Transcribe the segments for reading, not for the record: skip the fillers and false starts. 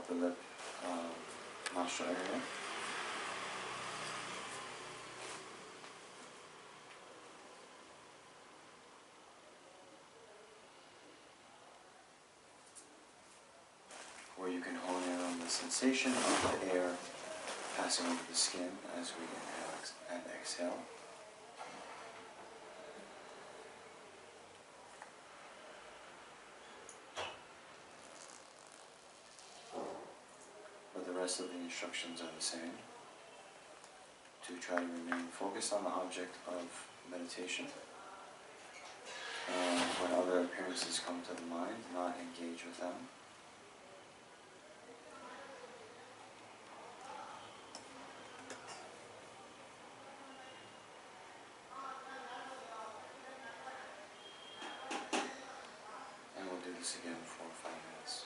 upper lip nostril area. Or you can hone in on the sensation of the air passing over the skin as we inhale and exhale. But the rest of the instructions are the same. To try to remain focused on the object of meditation. And when other appearances come to the mind, not engage with them. And we'll do this again for 5 minutes.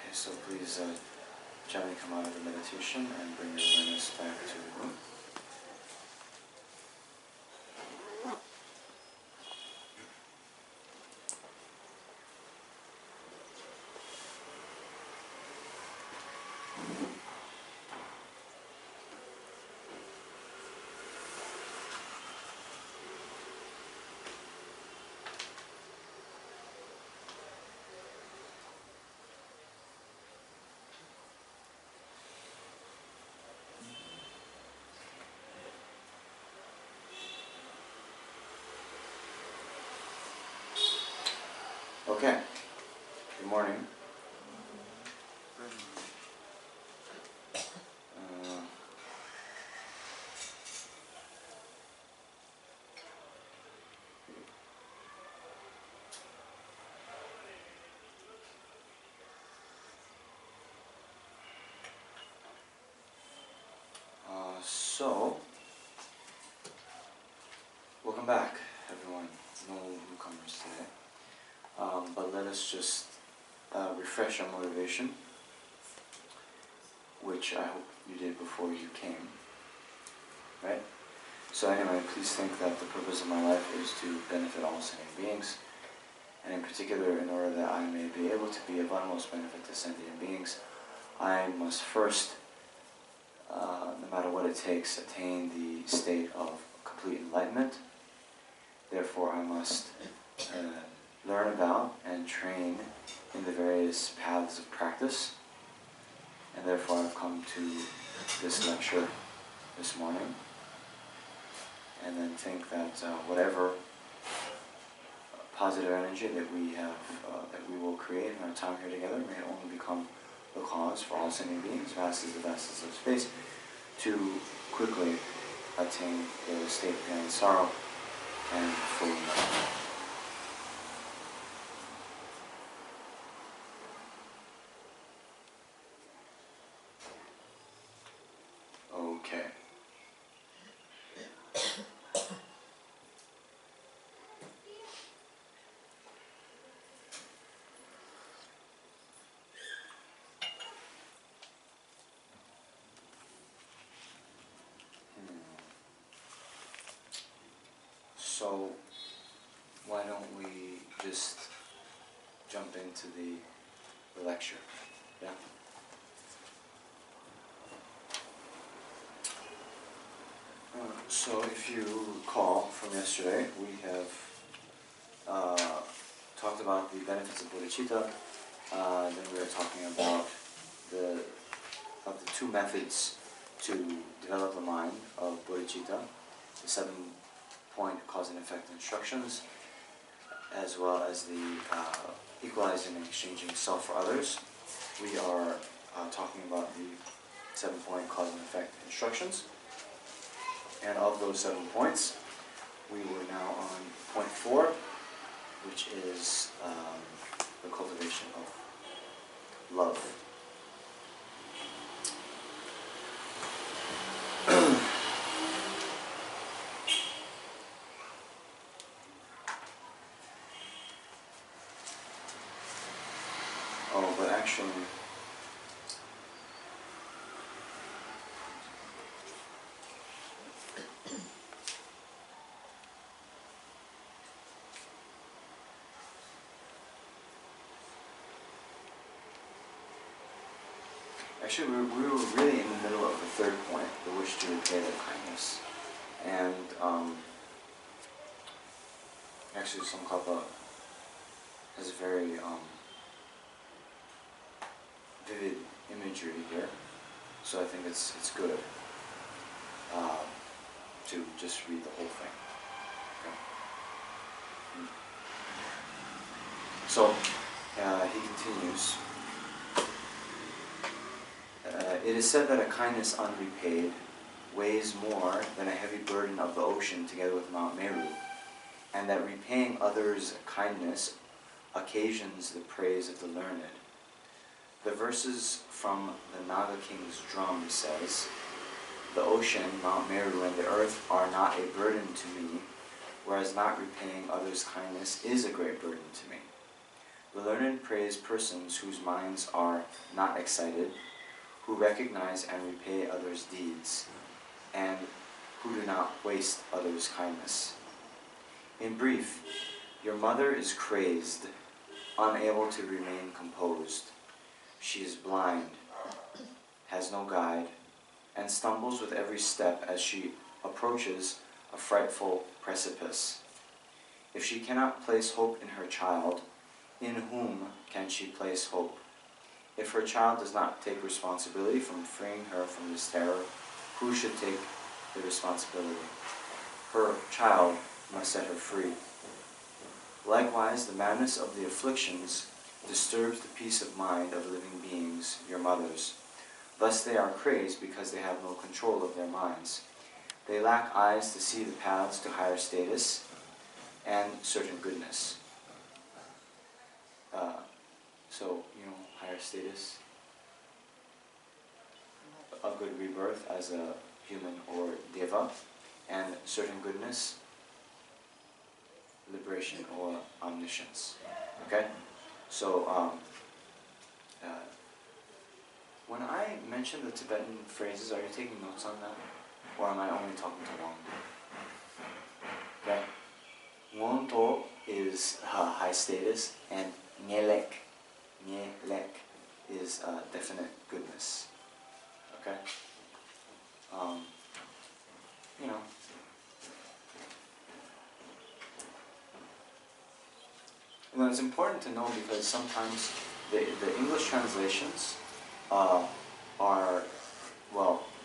Okay, so please gently come out of the meditation and bring your awareness back to the room. Okay, good morning. So, welcome back, everyone. No newcomers today. But let us just refresh our motivation, which I hope you did before you came, right? So anyway, please think that the purpose of my life is to benefit all sentient beings, and in particular, in order that I may be able to be of utmost benefit to sentient beings, I must first, no matter what it takes, attain the state of complete enlightenment. Therefore, I must learn about and train in the various paths of practice. And therefore, I've come to this lecture this morning. And then think that whatever positive energy that we have, that we will create in our time here together, may only become the cause for all sentient beings, vast as the vastness of space, to quickly attain the state of pain and sorrow and full enlightenment. Okay. So, why don't we just jump into the lecture? Yeah? So if you recall from yesterday, we have talked about the benefits of Bodhicitta. Then we were talking about the two methods to develop the mind of Bodhicitta, the 7-point cause and effect instructions, as well as the equalizing and exchanging self for others. We are talking about the 7-point cause and effect instructions. And of those 7 points, we were now on point 4, which is the cultivation of love. Oh, but actually, we were really in the middle of the 3rd point, the wish to repay their kindness. And actually Tsongkhapa has a very vivid imagery here, so I think it's good to just read the whole thing. Okay. So he continues. It is said that a kindness unrepaid weighs more than a heavy burden of the ocean together with Mount Meru, and that repaying others' kindness occasions the praise of the learned. The verses from the Naga King's drum says, "The ocean, Mount Meru, and the earth are not a burden to me, whereas not repaying others' kindness is a great burden to me. The learned praise persons whose minds are not excited, who recognize and repay others' deeds, and who do not waste others' kindness. In brief, your mother is crazed, unable to remain composed. She is blind, has no guide, and stumbles with every step as she approaches a frightful precipice. If she cannot place hope in her child, in whom can she place hope? If her child does not take responsibility from freeing her from this terror, who should take the responsibility? Her child must set her free. Likewise, the madness of the afflictions disturbs the peace of mind of living beings, your mothers. Thus they are crazed because they have no control of their minds. They lack eyes to see the paths to higher status and certain goodness. So, higher status, a good rebirth as a human or deva, and certain goodness, liberation or omniscience. Okay? So, when I mention the Tibetan phrases, are you taking notes on that? Or am I only talking to Wang? Okay? Ngonto is high status, and Nyelek is definite goodness. Okay? And it's important to know because sometimes the English translations are,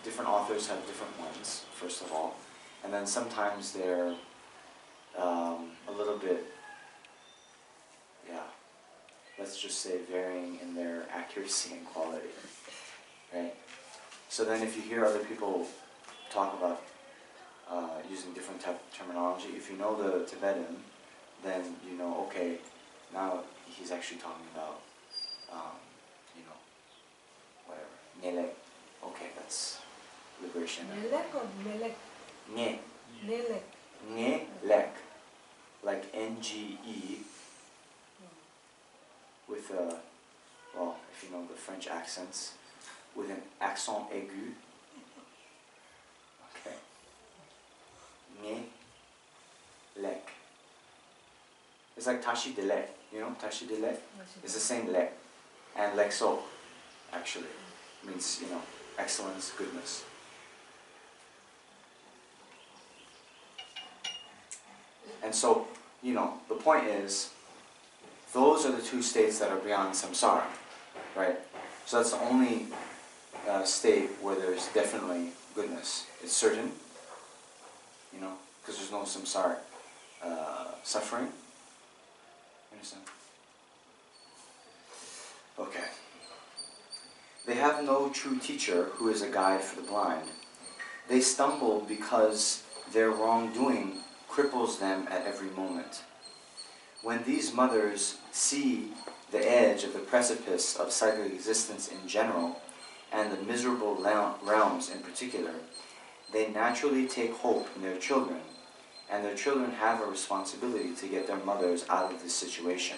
different authors have different ones, first of all. And then sometimes they're a little bit, let's just say varying in their accuracy and quality, right? So then if you hear other people talk about using different type of terminology, if you know the Tibetan, then you know, okay, now he's actually talking about, whatever, Nelek. Okay, that's liberation. Nelek or Melek? Nye. Nelek. Nye-lek. Like N-G-E with if you know the French accents, with an accent aigu. Okay. Nye-lek. It's like Tashi de lek. You know Tashi de lek? It's the same lek. And lekso, actually, means, excellence, goodness. And so, the point is, those are the two states that are beyond samsara, right? So that's the only state where there's definitely goodness. It's certain, because there's no samsara suffering. Understand? Okay. They have no true teacher who is a guide for the blind. They stumble because their wrongdoing cripples them at every moment. When these mothers see the edge of the precipice of psychic existence in general, and the miserable realms in particular, they naturally take hope in their children, and their children have a responsibility to get their mothers out of this situation.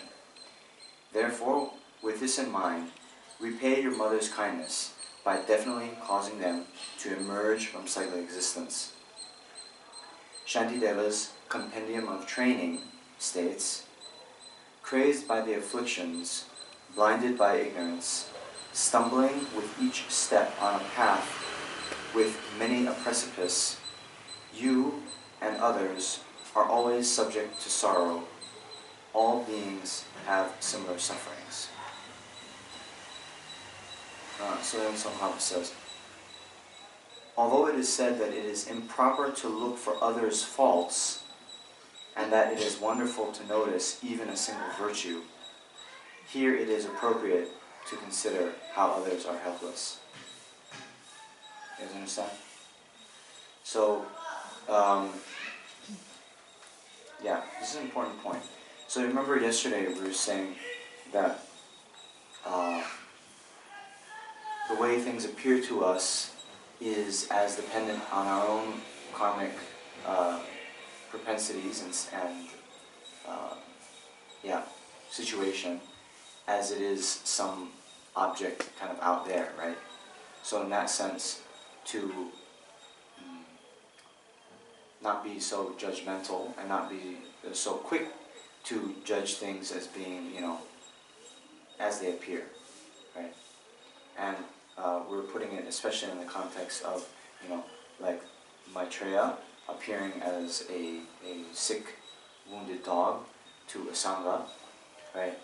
Therefore, with this in mind, repay your mother's kindness by definitely causing them to emerge from psychic existence. Shantideva's Compendium of Training states, crazed by the afflictions, blinded by ignorance, stumbling with each step on a path with many a precipice, you and others are always subject to sorrow. All beings have similar sufferings. So then Tsongkhapa says, although it is said that it is improper to look for others' faults, and that it is wonderful to notice even a single virtue, here it is appropriate to consider how others are helpless. You guys understand? So, this is an important point. So remember yesterday we were saying that the way things appear to us is as dependent on our own karmic propensities and situation, as it is some object kind of out there, right? So in that sense, to not be so judgmental and not be so quick to judge things as being, as they appear, right? And we're putting it especially in the context of, like Maitreya appearing as a sick, wounded dog to a Sangha, right?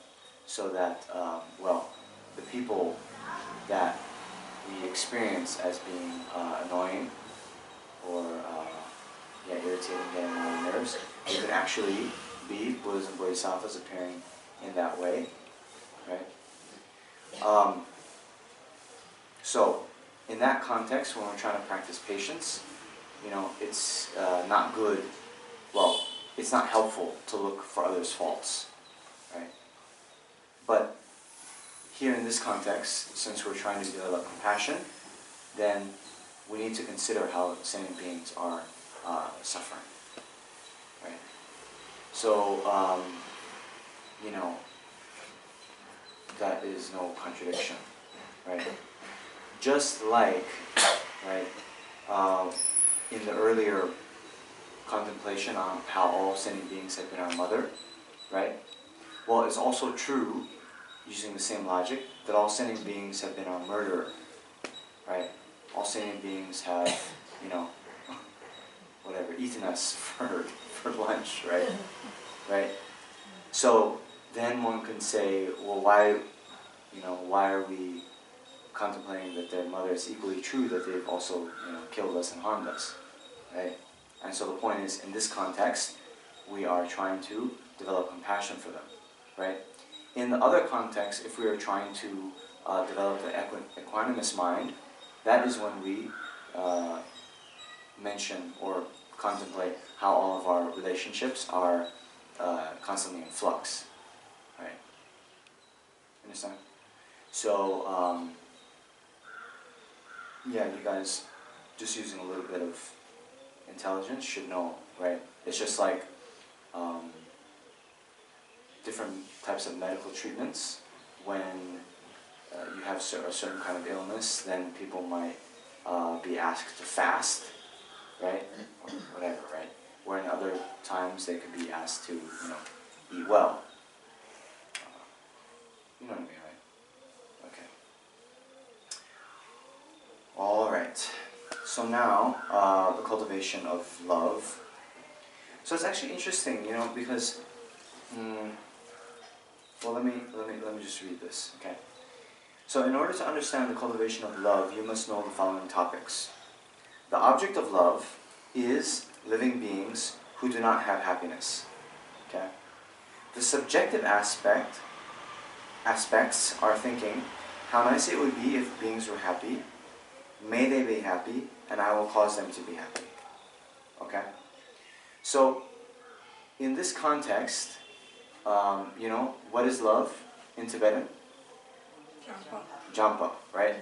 So that, the people that we experience as being annoying or irritating, getting on our nerves, they could actually be Buddhas and Bodhisattvas appearing in that way, right? So, in that context, when we're trying to practice patience, it's not good, it's not helpful to look for others' faults, right? But here in this context, since we're trying to develop compassion, then we need to consider how sentient beings are suffering, right? So, that is no contradiction, right? Just like, right, in the earlier contemplation on how all sentient beings have been our mother, right? Well, it's also true, using the same logic, that all sentient beings have been our murderer, right? All sentient beings have, eaten us for lunch, right? Right? So then one can say, well, why are we contemplating that their mother is equally true that they've also, killed us and harmed us, right? And so the point is, in this context, we are trying to develop compassion for them, right? In the other context, if we are trying to develop the equanimous mind, that is when we mention or contemplate how all of our relationships are constantly in flux, right? Understand? So, you guys, just using a little bit of intelligence, should know, right? It's just like different types of medical treatments. When you have a certain kind of illness, then people might be asked to fast, right? Or whatever, right? Where in other times they could be asked to, eat well. You know what I mean, right? Okay. All right. So now, the cultivation of love. So it's actually interesting, because, let me just read this, okay? So in order to understand the cultivation of love, you must know the following topics. The object of love is living beings who do not have happiness, okay? The subjective aspects are thinking, how nice it would be if beings were happy, may they be happy, and I will cause them to be happy, okay? So, in this context, what is love in Tibetan? Jampa, right?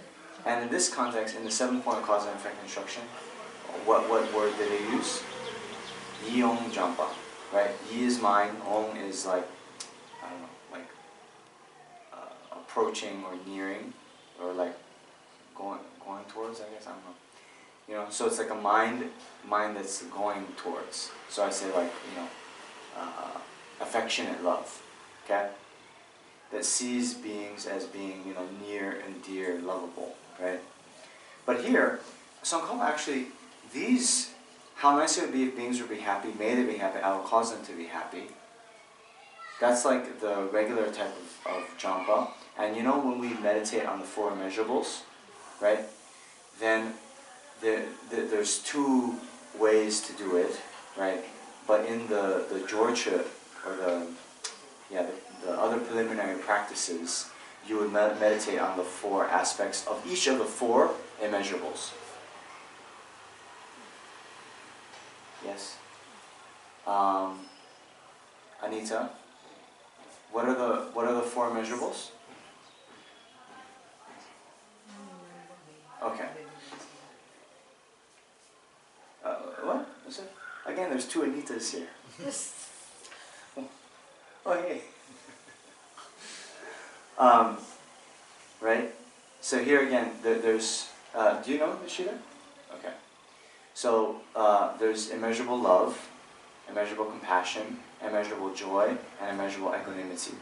And in this context, in the 7-point cause and effect instruction, what word did they use? Yi-ong Jampa, right? Yi is mine, Ong is like, approaching or nearing, or like going towards, I guess, I don't know. So it's like a mind that's going towards. So I say like, affectionate love, okay? That sees beings as being, near and dear, lovable, right? But here, Tsongkhapa actually, these, how nice it would be if beings would be happy, may they be happy, I will cause them to be happy. That's like the regular type of Jampa. And when we meditate on the 4 immeasurables, right? Then there's 2 ways to do it, right? But in the Jorcha, or the other preliminary practices, you would meditate on the 4 aspects of each of the 4 immeasurables. Yes? Anita, what are the 4 immeasurables? Okay. What? What's it? Again, there's 2 Anitas here. Oh, hey. Right? So here again, there's, do you know Nishida? Okay. So there's immeasurable love, immeasurable compassion, immeasurable joy, and immeasurable equanimity.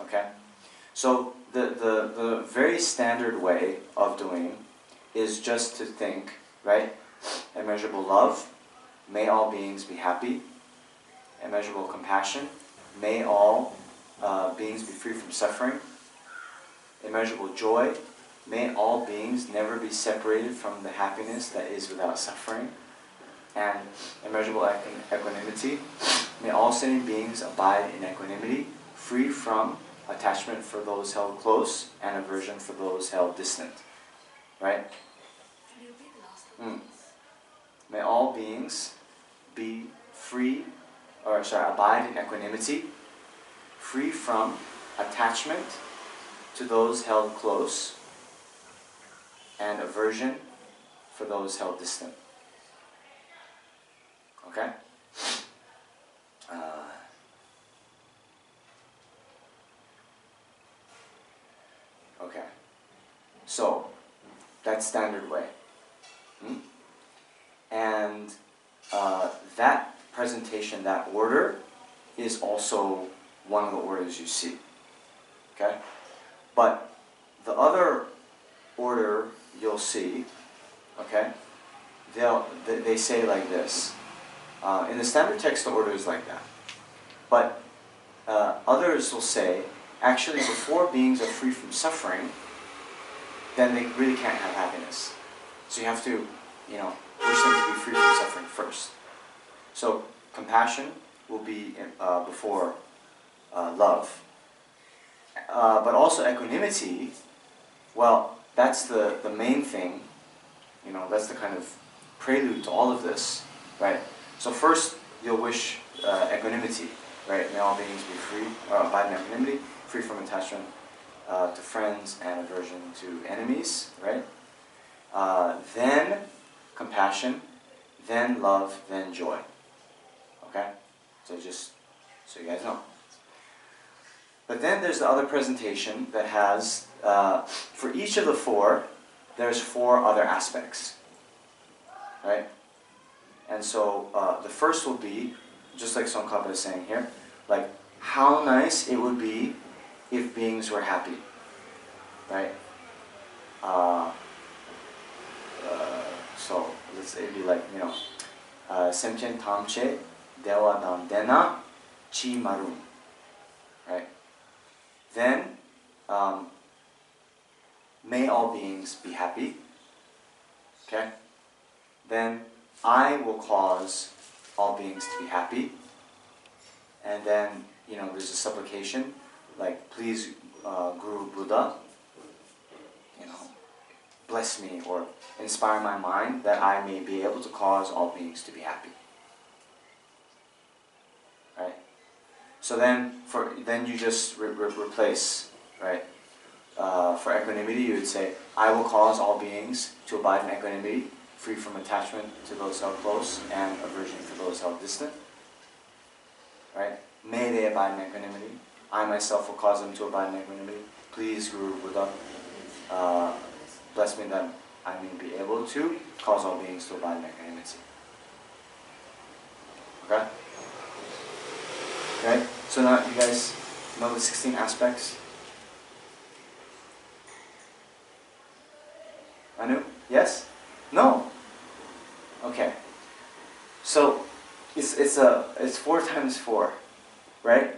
Okay? So the very standard way of doing is just to think, right? Immeasurable love, may all beings be happy. Immeasurable compassion, may all beings be free from suffering. Immeasurable joy, may all beings never be separated from the happiness that is without suffering. And immeasurable equanimity, may all sentient beings abide in equanimity, free from attachment for those held close and aversion for those held distant. Right? May all beings be free, abide in equanimity, free from attachment to those held close and aversion for those held distant. Okay? Okay. So, that's standard way. And that presentation, that order, is also one of the orders you see. Okay? But the other order you'll see, okay, they say like this. In the standard text, the order is like that. But others will say, actually, before beings are free from suffering, then they really can't have happiness. So you have to, wish them to be free from suffering first. So compassion will be before love. But also equanimity, well, that's the main thing, that's the kind of prelude to all of this, right? So first, you'll wish equanimity, right? May all beings be free, abide in equanimity, free from attachment to friends and aversion to enemies, right? Then compassion, then love, then joy. Okay? So just so you guys know. But then there's the other presentation that has, for each of the four, there's four other aspects. Right? And so the first will be, just like Tsongkhapa is saying here, like how nice it would be if beings were happy. Right? So it'd be like, Semchen tamche dewa dam dena chi marun. Right? Then, may all beings be happy. Okay? Then, I will cause all beings to be happy. And then, there's a supplication, like, please, Guru Buddha, bless me or inspire my mind that I may be able to cause all beings to be happy. Right? So then you just replace, right? For equanimity, you would say, I will cause all beings to abide in equanimity, free from attachment to those held close and aversion for those held distant. Right? May they abide in equanimity. I myself will cause them to abide in equanimity. Please, Guru Buddha, bless me that I may be able to cause all beings to abide in equanimity. Okay? Right? So now you guys know the 16 aspects? Anu? Yes? No? Okay. So it's 4 times 4, right?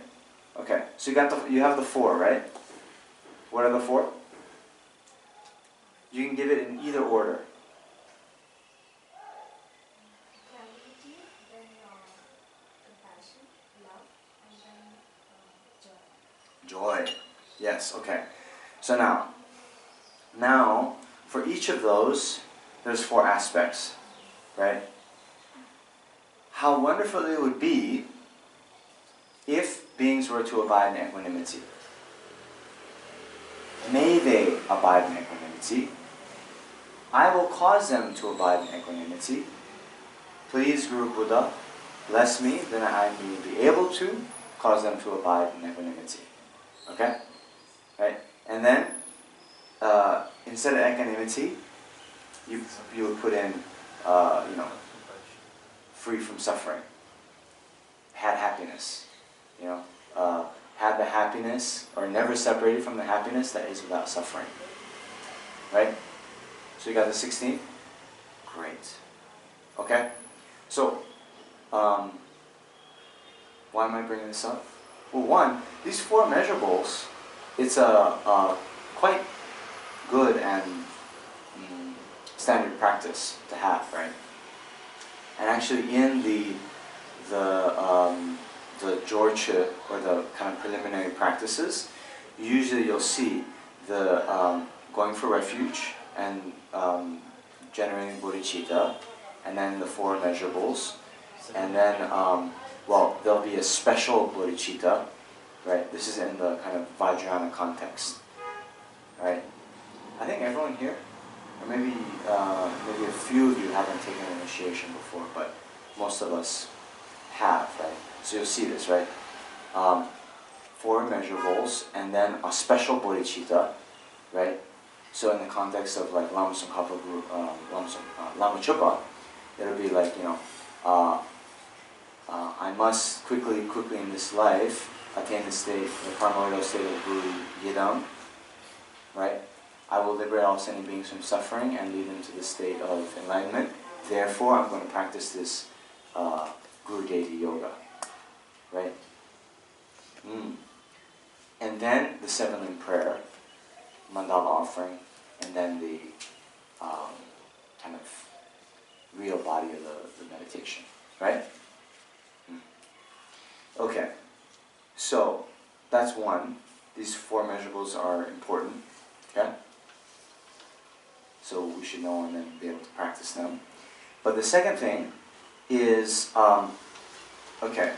Okay. So you have the 4, right? What are the 4? You can give it in either order. Clarity, then compassion, love, and then joy. Joy. Yes, okay. So now, for each of those, there's 4 aspects, right? How wonderful it would be if beings were to abide in equanimity. May they abide in equanimity. I will cause them to abide in equanimity. Please, Guru Buddha, bless me, then I may be able to cause them to abide in equanimity. Okay? right? And then instead of equanimity, you would put in, you know, free from suffering. Had happiness, you know, had the happiness, or never separated from the happiness that is without suffering. Right? So you got the 16? Great. Okay? So, why am I bringing this up? Well, one, these 4 measurables, it's a quite good and standard practice to have, right? And actually in the Jorche, or the kind of preliminary practices, usually you'll see the going for refuge and generating bodhicitta, and then the 4 measurables, and then well, there'll be a special bodhicitta, right? This is in the kind of Vajrayana context, right? I think everyone here, or maybe maybe a few of you haven't taken initiation before, but most of us have, right? So you'll see this, right? 4 measurables, and then a special bodhicitta, right? So in the context of like Lama Tsongkhapa Guru, Lama Chupa, it'll be like, you know, I must quickly in this life attain the state, the primordial state of Guru Yidam, right? I will liberate all sentient beings from suffering and lead them to the state of enlightenment. Therefore, I'm going to practice this Guru Deity Yoga, right? And then the 7-limb prayer, mandala offering, and then the kind of real body of the meditation, right? Okay, so that's one. These 4 measurables are important, okay? So we should know and then be able to practice them. But the second thing is, okay.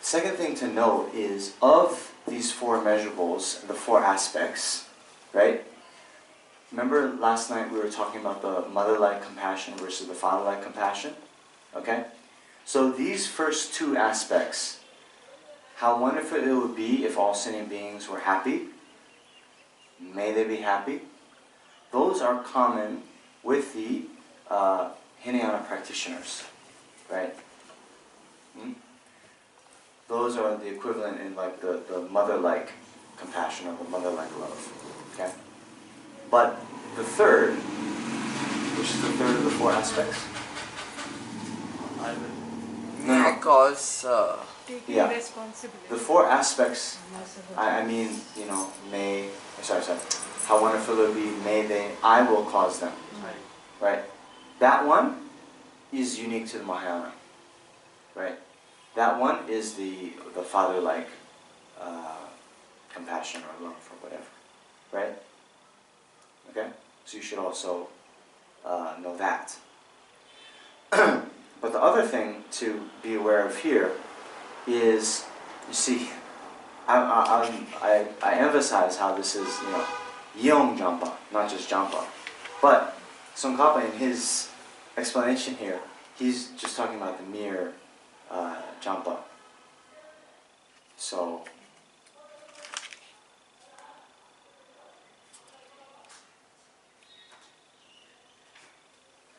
Second thing to note is, of these 4 measurables, the 4 aspects, right? Remember last night we were talking about the mother-like compassion versus the father-like compassion? Okay? So these first 2 aspects, how wonderful it would be if all sentient beings were happy. May they be happy. Those are common with the Hinayana practitioners, right? Those are the equivalent in like the mother-like compassion or the mother-like love, okay? But the third, which is the third of the 4 aspects? Because yeah, the 4 aspects, I mean, you know, sorry, how wonderful it would be, I will cause them, right? That one is unique to the Mahayana, right? That one is the father-like compassion or love or whatever, right? Okay? So you should also know that. But the other thing to be aware of here is, you see, I emphasize how this is, you know, Yeong Jampa, not just Jampa. But Tsongkhapa, in his explanation here, he's just talking about the mere Jampa. So,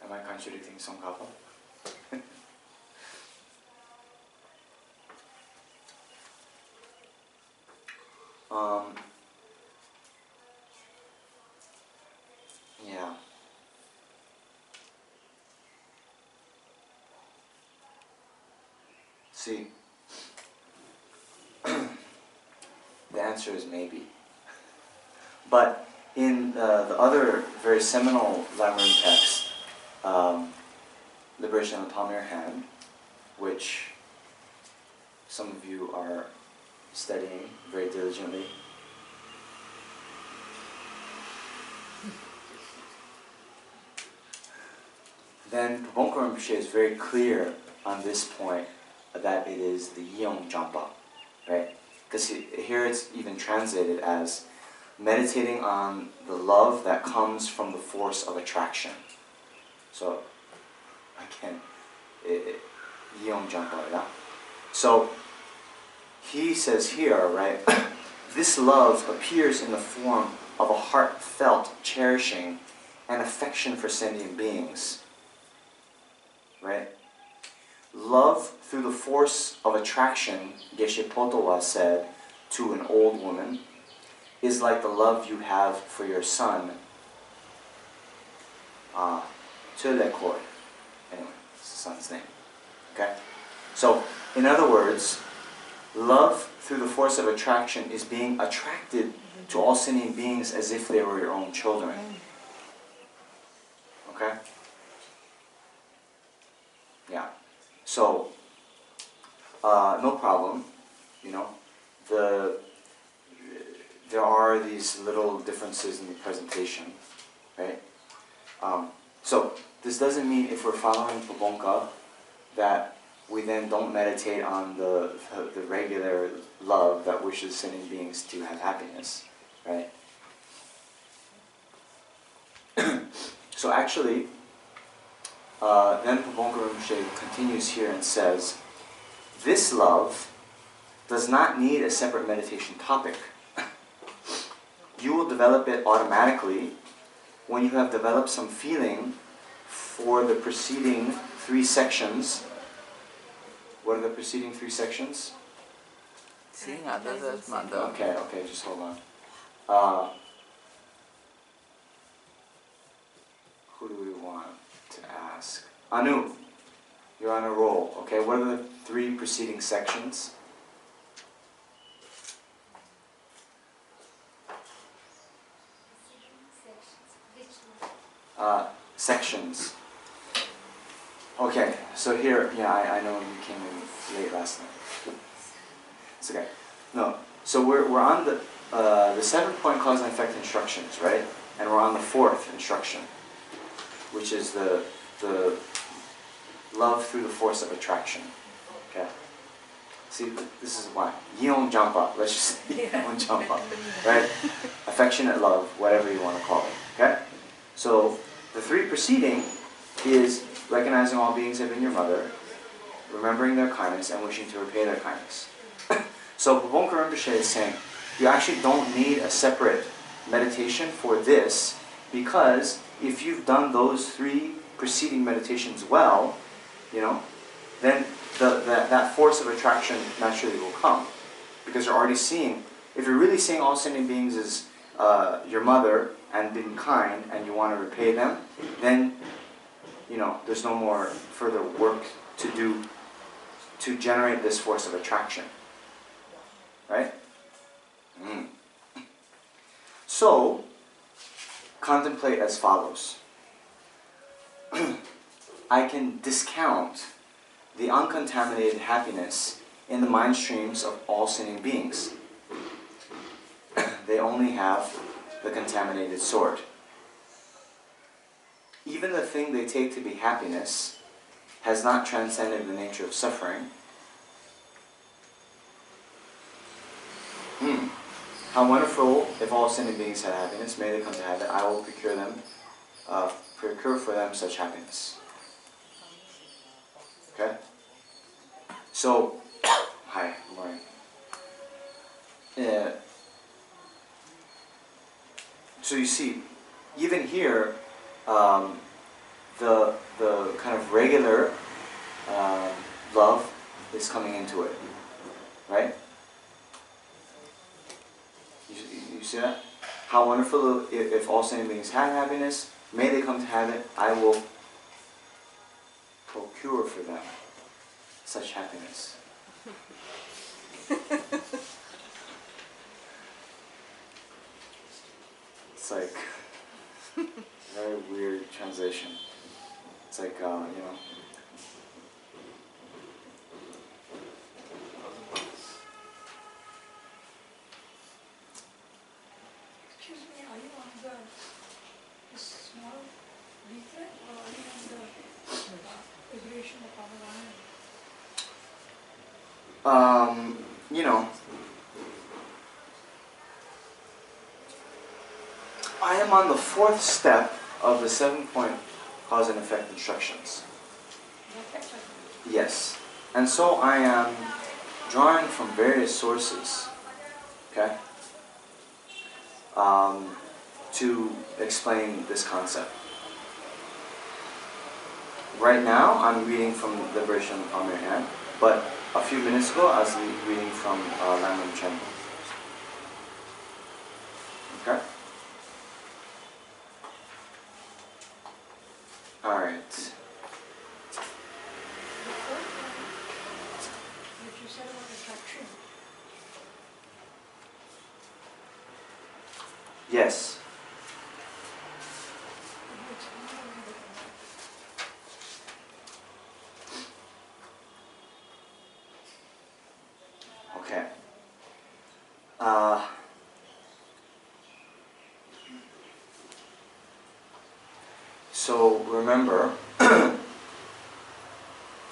am I contradicting Tsongkhapa? Yeah. See, the answer is maybe. But in the other very seminal Lamrim text, Liberation of the Palm of Your Hand, which some of you are studying very diligently, then Pabongko Rinpoche is very clear on this point that it is the Yeong Jampa, right? Because here it's even translated as meditating on the love that comes from the force of attraction. So, again, Yeong Jampa, yeah? So, he says here, right, this love appears in the form of a heartfelt cherishing and affection for sentient beings. Right? Love through the force of attraction, Geshe Potowa said to an old woman, is like the love you have for your son. Khor. Anyway, it's the son's name. Okay? So, in other words, love through the force of attraction is being attracted to all sentient beings as if they were your own children. Okay? Yeah. So, no problem. You know, there are these little differences in the presentation, right? So, this doesn't mean if we're following Pabonka that we then don't meditate on the regular love that wishes sentient beings to have happiness, right? So actually, then Pabonka Rinpoche continues here and says, this love does not need a separate meditation topic. You will develop it automatically when you have developed some feeling for the preceding 3 sections. What are the preceding 3 sections? Seeing others as mother. Okay, just hold on. Who do we want to ask? Anu, you're on a roll. Okay, what are the 3 preceding sections? Sections. Okay, so here, yeah, I know you came in late last night. It's okay. No, so we're on the 7-point cause and effect instructions, right? And we're on the 4th instruction, which is the love through the force of attraction. Okay. See, this is why. Yeon Jampa, let's just say Yeon Jampa, right? Affectionate love, whatever you want to call it. Okay? So the 3 preceding is recognizing all beings have been your mother, remembering their kindness, and wishing to repay their kindness. So Pabonka Rinpoche is saying, you actually don't need a separate meditation for this, because if you've done those 3 preceding meditations well, you know, then that force of attraction naturally will come. Because you're already seeing, if you're really seeing all sentient beings as your mother and being kind, and you want to repay them, then, you know, there's no more further work to do to generate this force of attraction. Right? So, contemplate as follows. I can discount the uncontaminated happiness in the mind streams of all sentient beings. They only have the contaminated sort. Even the thing they take to be happiness has not transcended the nature of suffering. How wonderful if all sentient beings had happiness. May they come to have it. I will procure for them such happiness. Okay? So, hi, good morning. So you see, even here, the kind of regular love is coming into it, right? You see that? How wonderful if all sentient beings had happiness. May they come to have it. I will procure for them such happiness. It's like very weird translation. It's like, you know. Excuse me, are you on the small leaflet or are you on the liberation of our mind? You know, I am on the 4th step of the 7-point cause and effect instructions. Yes. And so I am drawing from various sources. Okay? to explain this concept. Right now, I'm reading from the version on the palm of your hand, but a few minutes ago, I was reading from Lam Chen. Okay? Alright. The fourth one, which you said about attraction. Yes. Okay. So remember,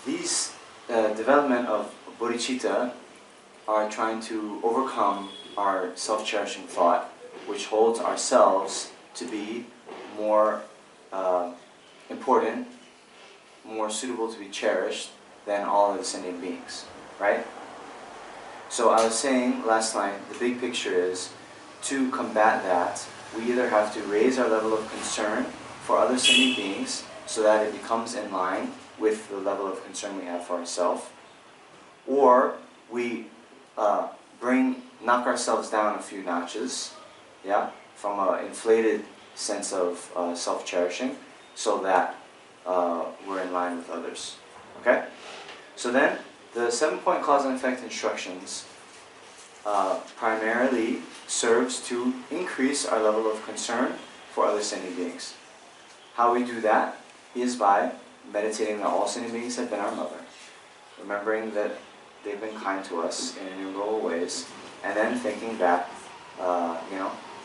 these development of bodhicitta are trying to overcome our self-cherishing thought, which holds ourselves to be more important, more suitable to be cherished than all of the sentient beings, right? So I was saying last night, the big picture is, to combat that, we either have to raise our level of concern for other sentient beings so that it becomes in line with the level of concern we have for ourselves, or we knock ourselves down a few notches, yeah, from an inflated sense of self-cherishing, so that we're in line with others. Okay? So then, the 7-point cause and effect instructions primarily serves to increase our level of concern for other sentient beings. How we do that is by meditating that all sentient beings have been our mother, remembering that they've been kind to us in innumerable ways, and then thinking that,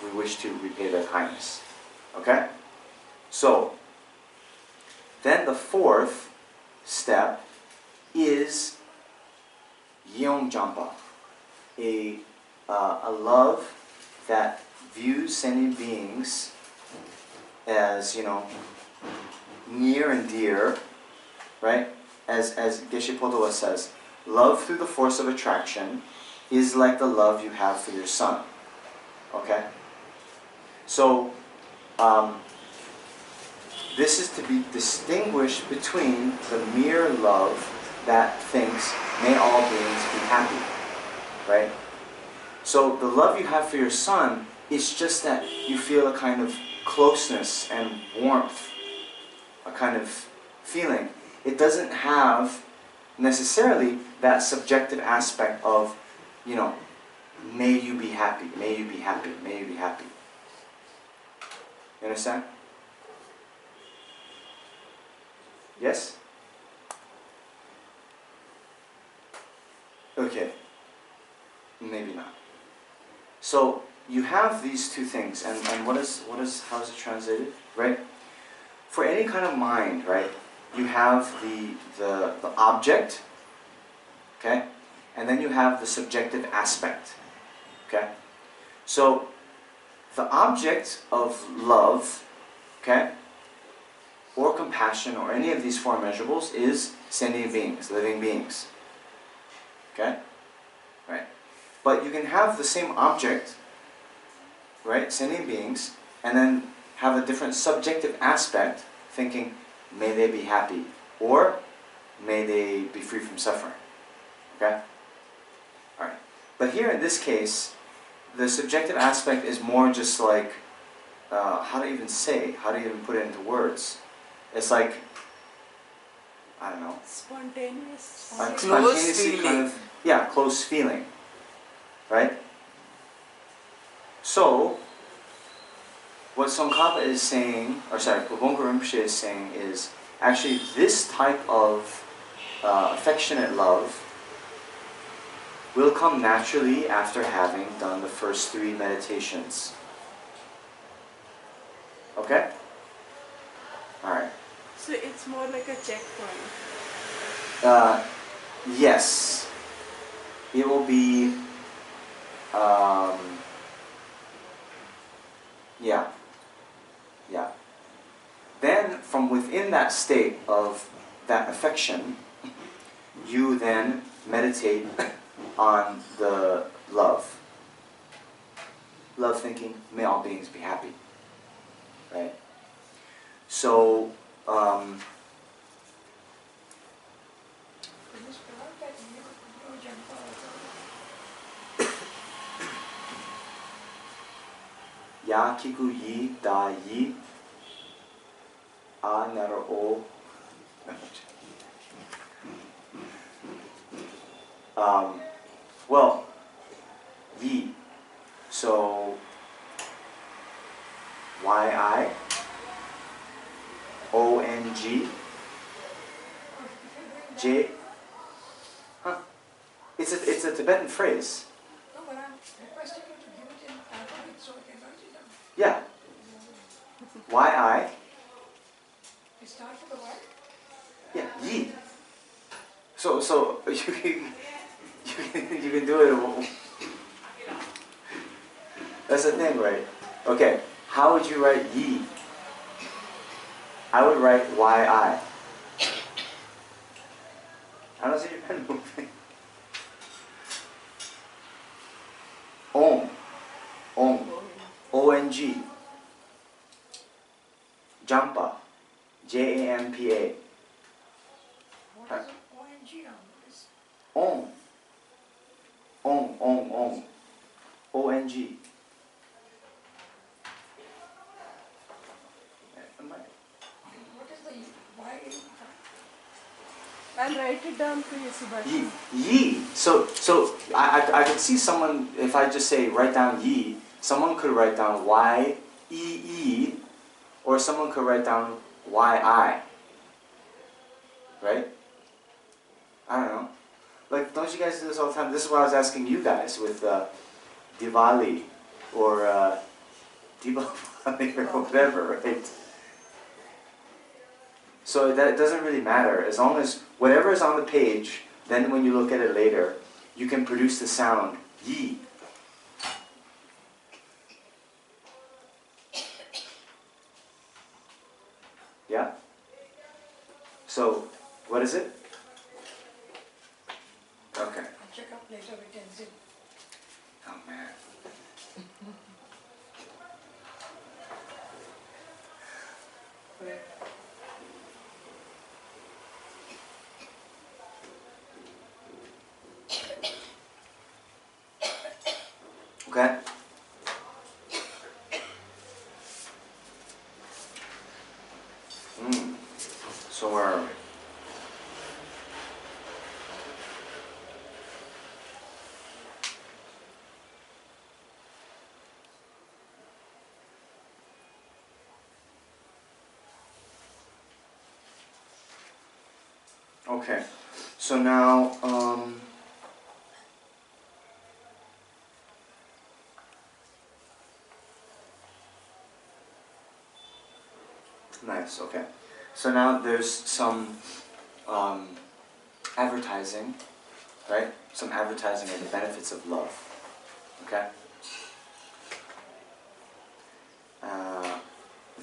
we wish to repay their kindness. Okay? So, then the fourth step is Yeong Jampa, a love that views sentient beings as, near and dear, right? As Geshe Potowa says, love through the force of attraction is like the love you have for your son. Okay? So, this is to be distinguished between the mere love that thinks, may all beings be happy. Right? So, the love you have for your son is just that you feel a kind of closeness and warmth, a kind of feeling. It doesn't have necessarily that subjective aspect of, may you be happy, may you be happy, may you be happy. You understand? Yes? Okay. Maybe not. So you have these two things, and how is it translated? Right? For any kind of mind, right, you have the object, okay? And then you have the subjective aspect. Okay? So the object of love, okay, or compassion, or any of these four measurables is sentient beings, living beings. Okay? Right? But you can have the same object, right, sentient beings, and then have a different subjective aspect, thinking, may they be happy, or may they be free from suffering. Okay? Alright. But here in this case, the subjective aspect is more just like, how to even put it into words? It's like, I don't know. Spontaneous. Close feeling. Kind of, yeah, close feeling. Right? So, what Tsongkhapa is saying, what Bongka Rinpoche is saying is, actually this type of affectionate love will come naturally after having done the first 3 meditations. Okay? Alright. So it's more like a checkpoint. Yes. It will be, yeah. Then, from within that state of that affection, you then meditate on the love. love thinking, may all beings be happy. Right? So, This product that you jump out. Ya kiku yi da yi a nara o. Well, yi. So Y-I O-N-G J. Huh? It's a Tibetan phrase. No, but I'm requesting you to give it in alphabet so I can write it down. Yeah. Y-I. It starts with a Y. Yeah. Yi. So you can do it. That's the thing, right? Okay. How would you write yi? I would write Y-I. I don't see your pen moving. Om. Om. O-N-G. Jampa. J-A-M-P-A. What is O-N-G on this? Om. Om. Om. Om. O-N-G. What is the Y? I'll write it down for you, Subhash. Yi. Yi. So I could see someone, if I just say write down yi, someone could write down Y-E-E, or someone could write down Y-I. Right? I don't know. Like, don't you guys do this all the time? This is what I was asking you guys with Diwali or Diwali or whatever, right? So that doesn't really matter. As long as whatever is on the page, then when you look at it later, you can produce the sound yi. Yeah? So, what is it? Okay. I'll check up later with Tenzin. Oh man. Okay. So where are we? Okay, so now, nice, okay. So now there's some advertising, right? Some advertising of the benefits of love, okay?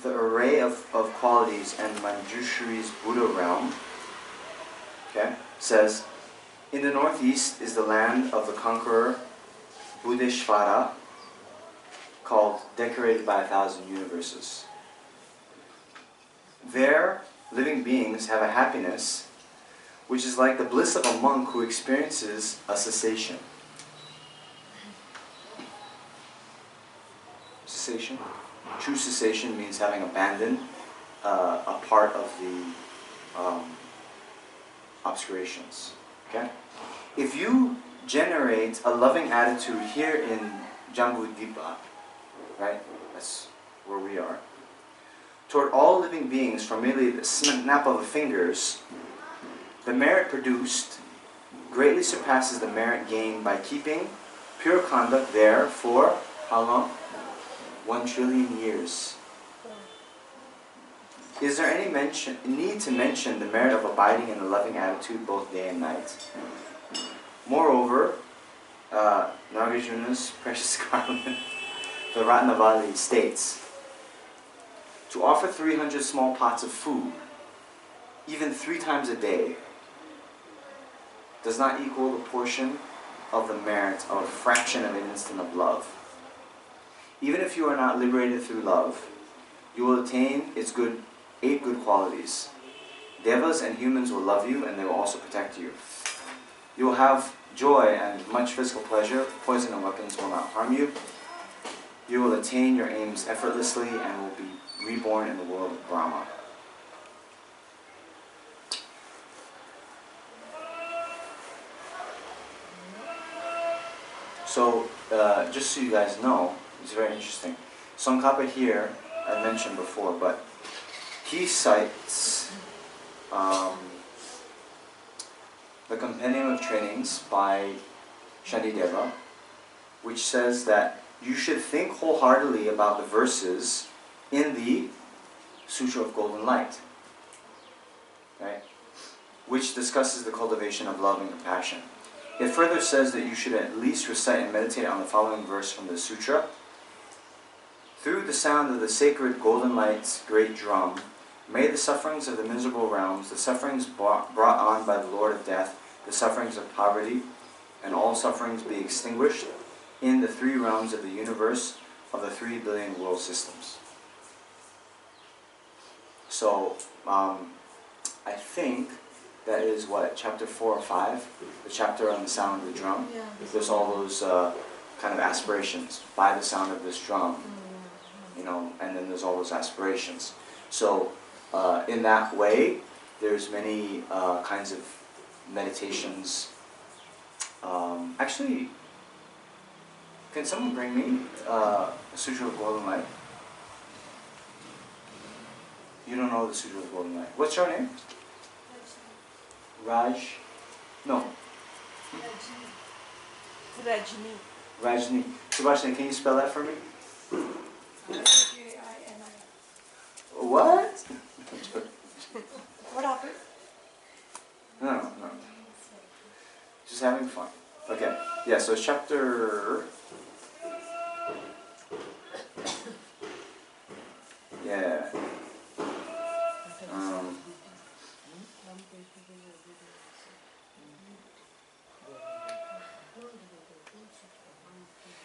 The array of qualities and Manjushri's Buddha realm, okay, says, in the northeast is the land of the conqueror Bodhisattva, called Decorated by 1,000 Universes. There, living beings have a happiness which is like the bliss of a monk who experiences a cessation. Cessation? True cessation means having abandoned a part of the obscurations. Okay? If you generate a loving attitude here in Jambudvipa, right? That's where we are. Toward all living beings from merely the snap of the fingers, the merit produced greatly surpasses the merit gained by keeping pure conduct there for how long? 1 trillion years. Is there any need to mention the merit of abiding in a loving attitude both day and night? Moreover, Nagarjuna's precious garland, the Ratnavali states, to offer 300 small pots of food, even 3 times a day, does not equal the portion of the merit of a fraction of an instant of love. Even if you are not liberated through love, you will attain its 8 good qualities. Devas and humans will love you and they will also protect you. You will have joy and much physical pleasure. Poison and weapons will not harm you. You will attain your aims effortlessly and will be reborn in the world of Brahma. So, just so you guys know, it's very interesting. Tsongkhapa here, I mentioned before, but he cites the Compendium of Trainings by Shantideva, which says that you should think wholeheartedly about the verses in the Sutra of Golden Light, right? Which discusses the cultivation of love and compassion. It further says that you should at least recite and meditate on the following verse from the sutra. Through the sound of the sacred golden light's great drum, may the sufferings of the miserable realms, the sufferings brought on by the Lord of Death, the sufferings of poverty, and all sufferings be extinguished in the 3 realms of the universe of the 3 billion world systems. So, I think that is what, chapter 4 or 5? The chapter on the sound of the drum? Yeah. There's all those kind of aspirations by the sound of this drum, you know, and then there's all those aspirations. So, in that way, there's many kinds of meditations. Actually, can someone bring me a Sutra of Golden Light? You don't know the Sutra of Golden Light. What's your name? Raj? No. Rajni. Rajni. Subhashini, can you spell that for me? J-I-N-I. What? What happened? No. Just having fun. Okay. Yeah, so chapter... Yeah.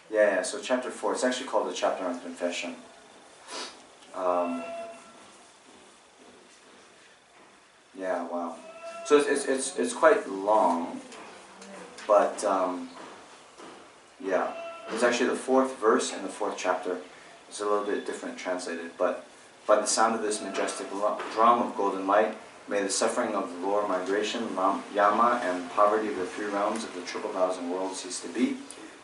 Yeah, so chapter 4, it's actually called the chapter on confession. Yeah, wow. So it's quite long, but yeah, it's actually the 4th verse in the 4th chapter. It's a little bit different translated, but by the sound of this majestic drum of golden light, may the suffering of the lower migration, yama, and poverty of the 3 realms of the 1,000 worlds cease to be.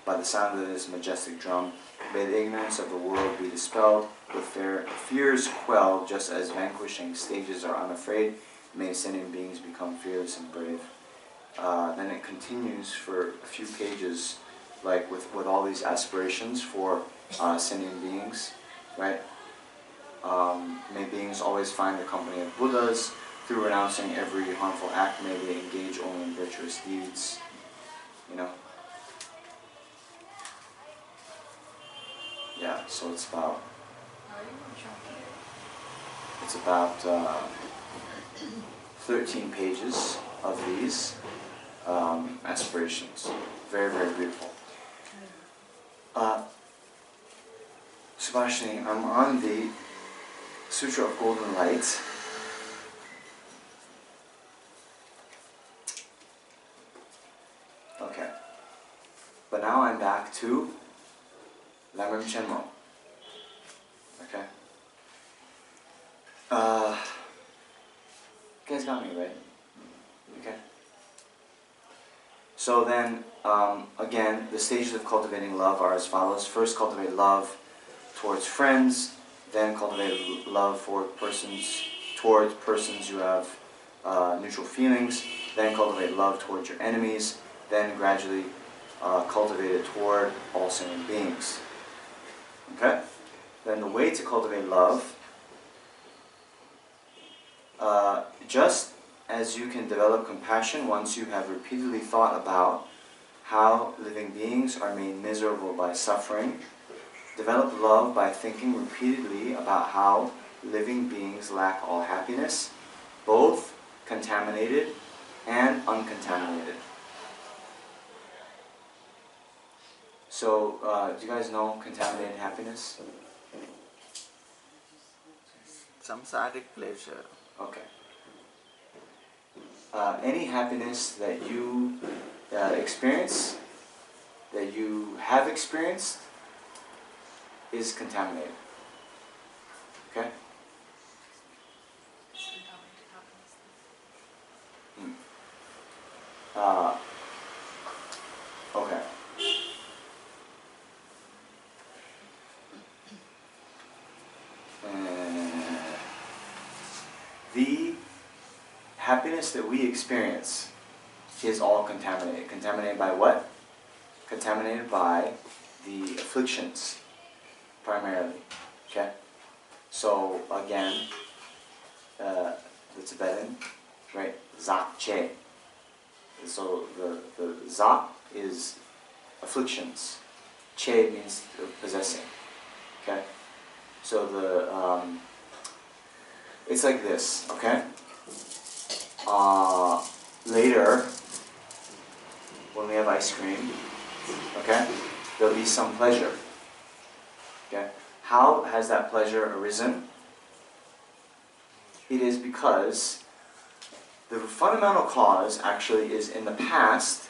By the sound of this majestic drum, may the ignorance of the world be dispelled, with fears quelled, just as vanquishing stages are unafraid. May sentient beings become fearless and brave. Then it continues for a few pages, like with all these aspirations for sentient beings, right? May beings always find the company of Buddhas. Through renouncing every harmful act, may they engage only in virtuous deeds. You know? Yeah, so it's about 13 pages of these aspirations. Very, very beautiful. Subhashini, I'm on the Sutra of Golden Light. Okay. But now I'm back to Lamrim Chenmo. Okay. You guys got me, right? Okay. So then, again, the stages of cultivating love are as follows. First, cultivate love towards friends. Then cultivate love towards persons you have neutral feelings. Then cultivate love towards your enemies. Then gradually cultivate it toward all sentient beings. Okay? Then the way to cultivate love, just as you can develop compassion once you have repeatedly thought about how living beings are made miserable by suffering, develop love by thinking repeatedly about how living beings lack all happiness, both contaminated and uncontaminated. So, do you guys know contaminated happiness? Samsaric pleasure. Okay. Any happiness that you experience, that you have experienced, is contaminated. Okay? Okay. The happiness that we experience is all contaminated. Contaminated by what? Contaminated by the afflictions, primarily. Okay? So, again, the Tibetan, right? Zak Che. So, the Zak is afflictions. Che means possessing. Okay? So, it's like this, okay? Later, when we have ice cream, okay, there'll be some pleasure. Okay? How has that pleasure arisen? It is because the fundamental cause actually is in the past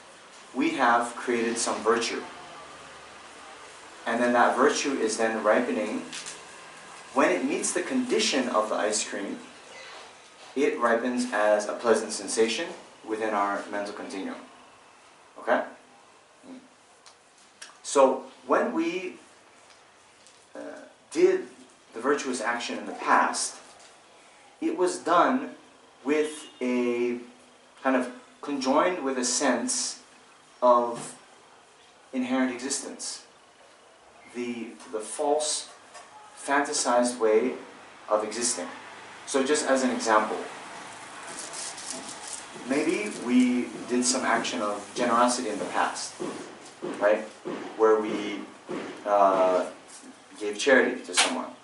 we have created some virtue. And then that virtue is then ripening. When it meets the condition of the ice cream, it ripens as a pleasant sensation within our mental continuum. Okay? So, when we did the virtuous action in the past, it was done with a kind of conjoined with a sense of inherent existence. The false, fantasized way of existing. So just as an example, maybe we did some action of generosity in the past, right? Where we gave charity to someone,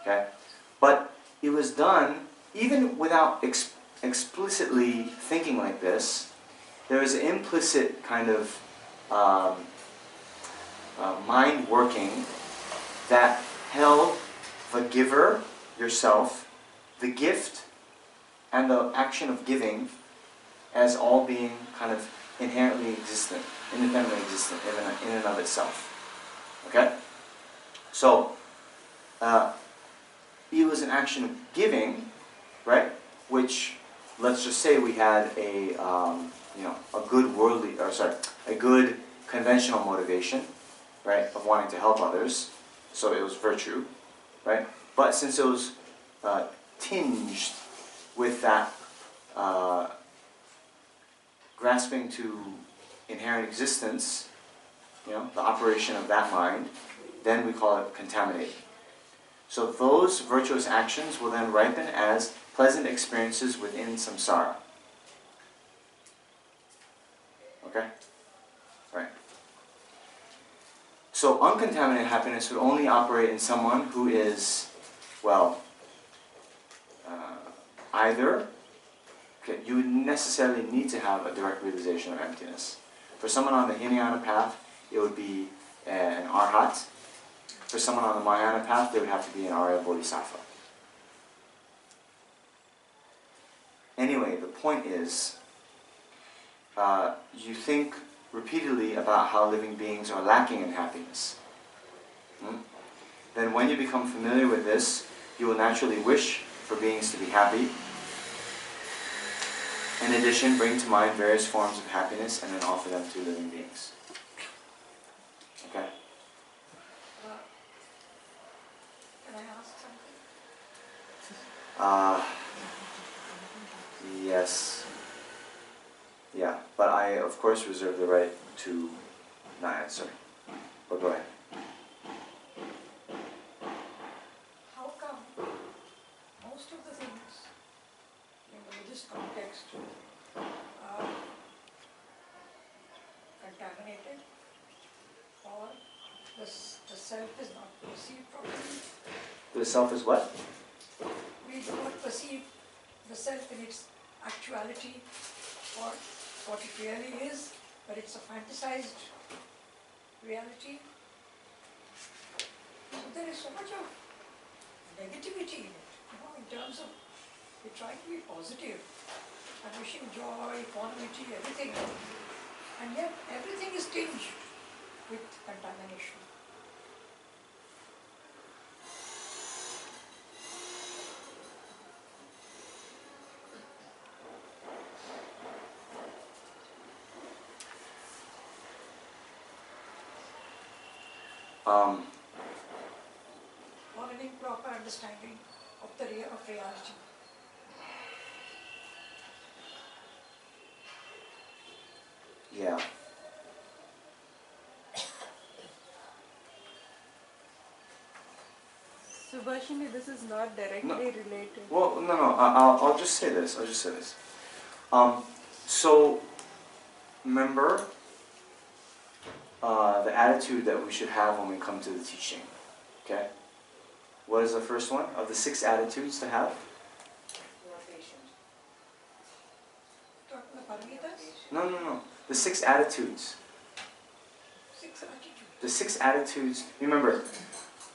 okay? But it was done even without explicitly thinking like this. There is an implicit kind of mind working that held the giver, yourself, the gift, and the action of giving as all being kind of inherently existent, independently existent in and of itself. Okay? So, it was an action of giving, right? Which, let's just say we had a good conventional motivation, right, of wanting to help others. So it was virtue, right? But since it was tinged with that grasping to inherent existence, the operation of that mind, then we call it contaminated. So those virtuous actions will then ripen as pleasant experiences within samsara. Okay? Right. So uncontaminated happiness would only operate in someone who is, either, you would necessarily need to have a direct realization of emptiness. For someone on the Hinayana path, it would be an arhat. For someone on the Mahayana path, they would have to be an Arya Bodhisattva. Anyway, the point is, you think repeatedly about how living beings are lacking in happiness. Then when you become familiar with this, you will naturally wish for beings to be happy. In addition, bring to mind various forms of happiness and then offer them to living beings. Okay? Can I ask something? Yes. Yeah, but I, of course, reserve the right to not answer. But go ahead. How come most of the things in the Buddhist context are contaminated, or the self is not perceived properly? The self is what? We do not perceive the self in its actuality or what it really is, but it's a fantasized reality. There is so much of negativity in it, in terms of we're trying to be positive and wishing joy, equanimity, everything. And yet everything is tinged with contamination. Or an improper understanding of the of reality. Yeah. Subhashini, this is not directly related. Well, no. I'll just say this. So, remember the attitude that we should have when we come to the teaching. Okay? What is the first one of the 6 attitudes to have? You are patient. Talking about Paramitas? No. The 6 attitudes. 6 attitudes. The 6 attitudes. Remember,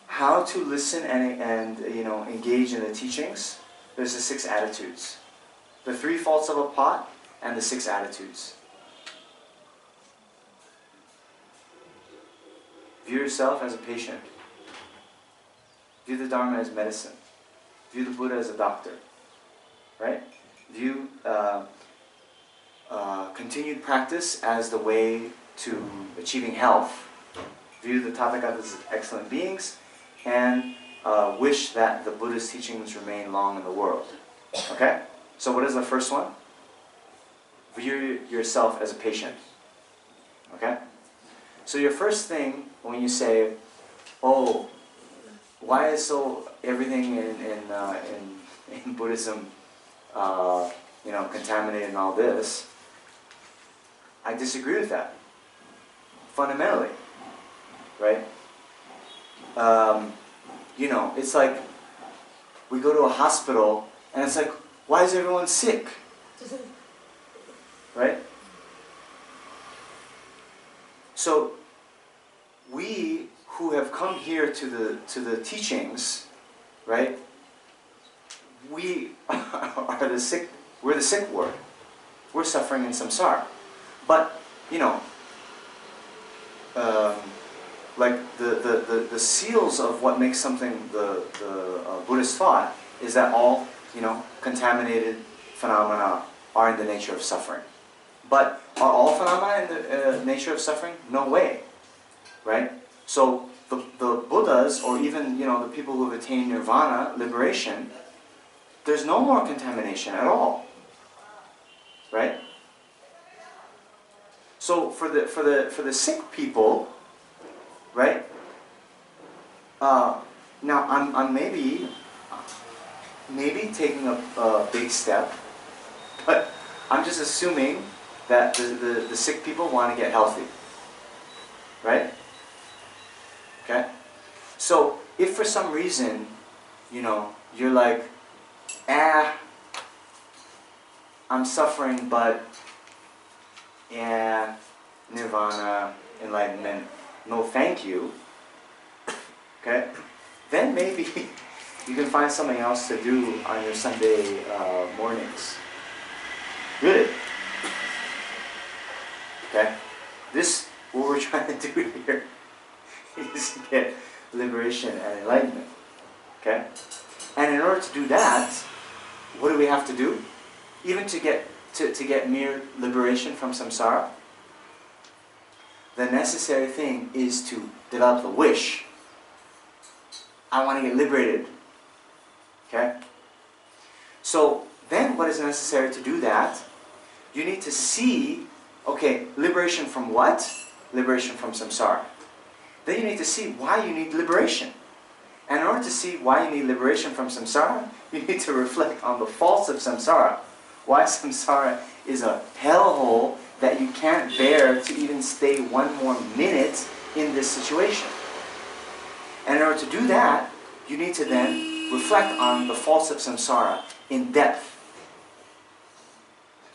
how to listen and engage in the teachings. There's the 6 attitudes. The 3 faults of a pot and the 6 attitudes. View yourself as a patient. View the Dharma as medicine. View the Buddha as a doctor. Right? View continued practice as the way to achieving health. View the Tathagatas as excellent beings, and wish that the Buddha's teachings remain long in the world. Okay? So what is the first one? View yourself as a patient. Okay? So your first thing when you say, oh, why is so everything in Buddhism contaminated and all this? I disagree with that. Fundamentally. Right? It's like we go to a hospital and it's like, why is everyone sick? Right? So we who have come here to the teachings, right? We are the sick. We're the sick ward. We're suffering in samsara. But like the seals of what makes something the Buddhist thought is that all contaminated phenomena are in the nature of suffering. But are all phenomena in the nature of suffering? No way, right? So the Buddhas, or even the people who have attained nirvana, liberation, there's no more contamination at all, right? So for the sick people, right? Now I'm maybe taking a big step, but I'm just assuming that the sick people want to get healthy, right? Okay? So if for some reason, you're like, I'm suffering, but nirvana, enlightenment, no thank you, okay? Then maybe you can find something else to do on your Sunday mornings. Really? Okay? What we're trying to do here is to get liberation and enlightenment. Okay? And in order to do that, what do we have to do? Even to get mere liberation from samsara, the necessary thing is to develop the wish. I want to get liberated. Okay? So then what is necessary to do that? You need to see, okay, liberation from what? Liberation from samsara. Then you need to see why you need liberation. And in order to see why you need liberation from samsara, you need to reflect on the faults of samsara. Why samsara is a hellhole that you can't bear to even stay one more minute in this situation. And in order to do that, you need to then reflect on the faults of samsara in depth.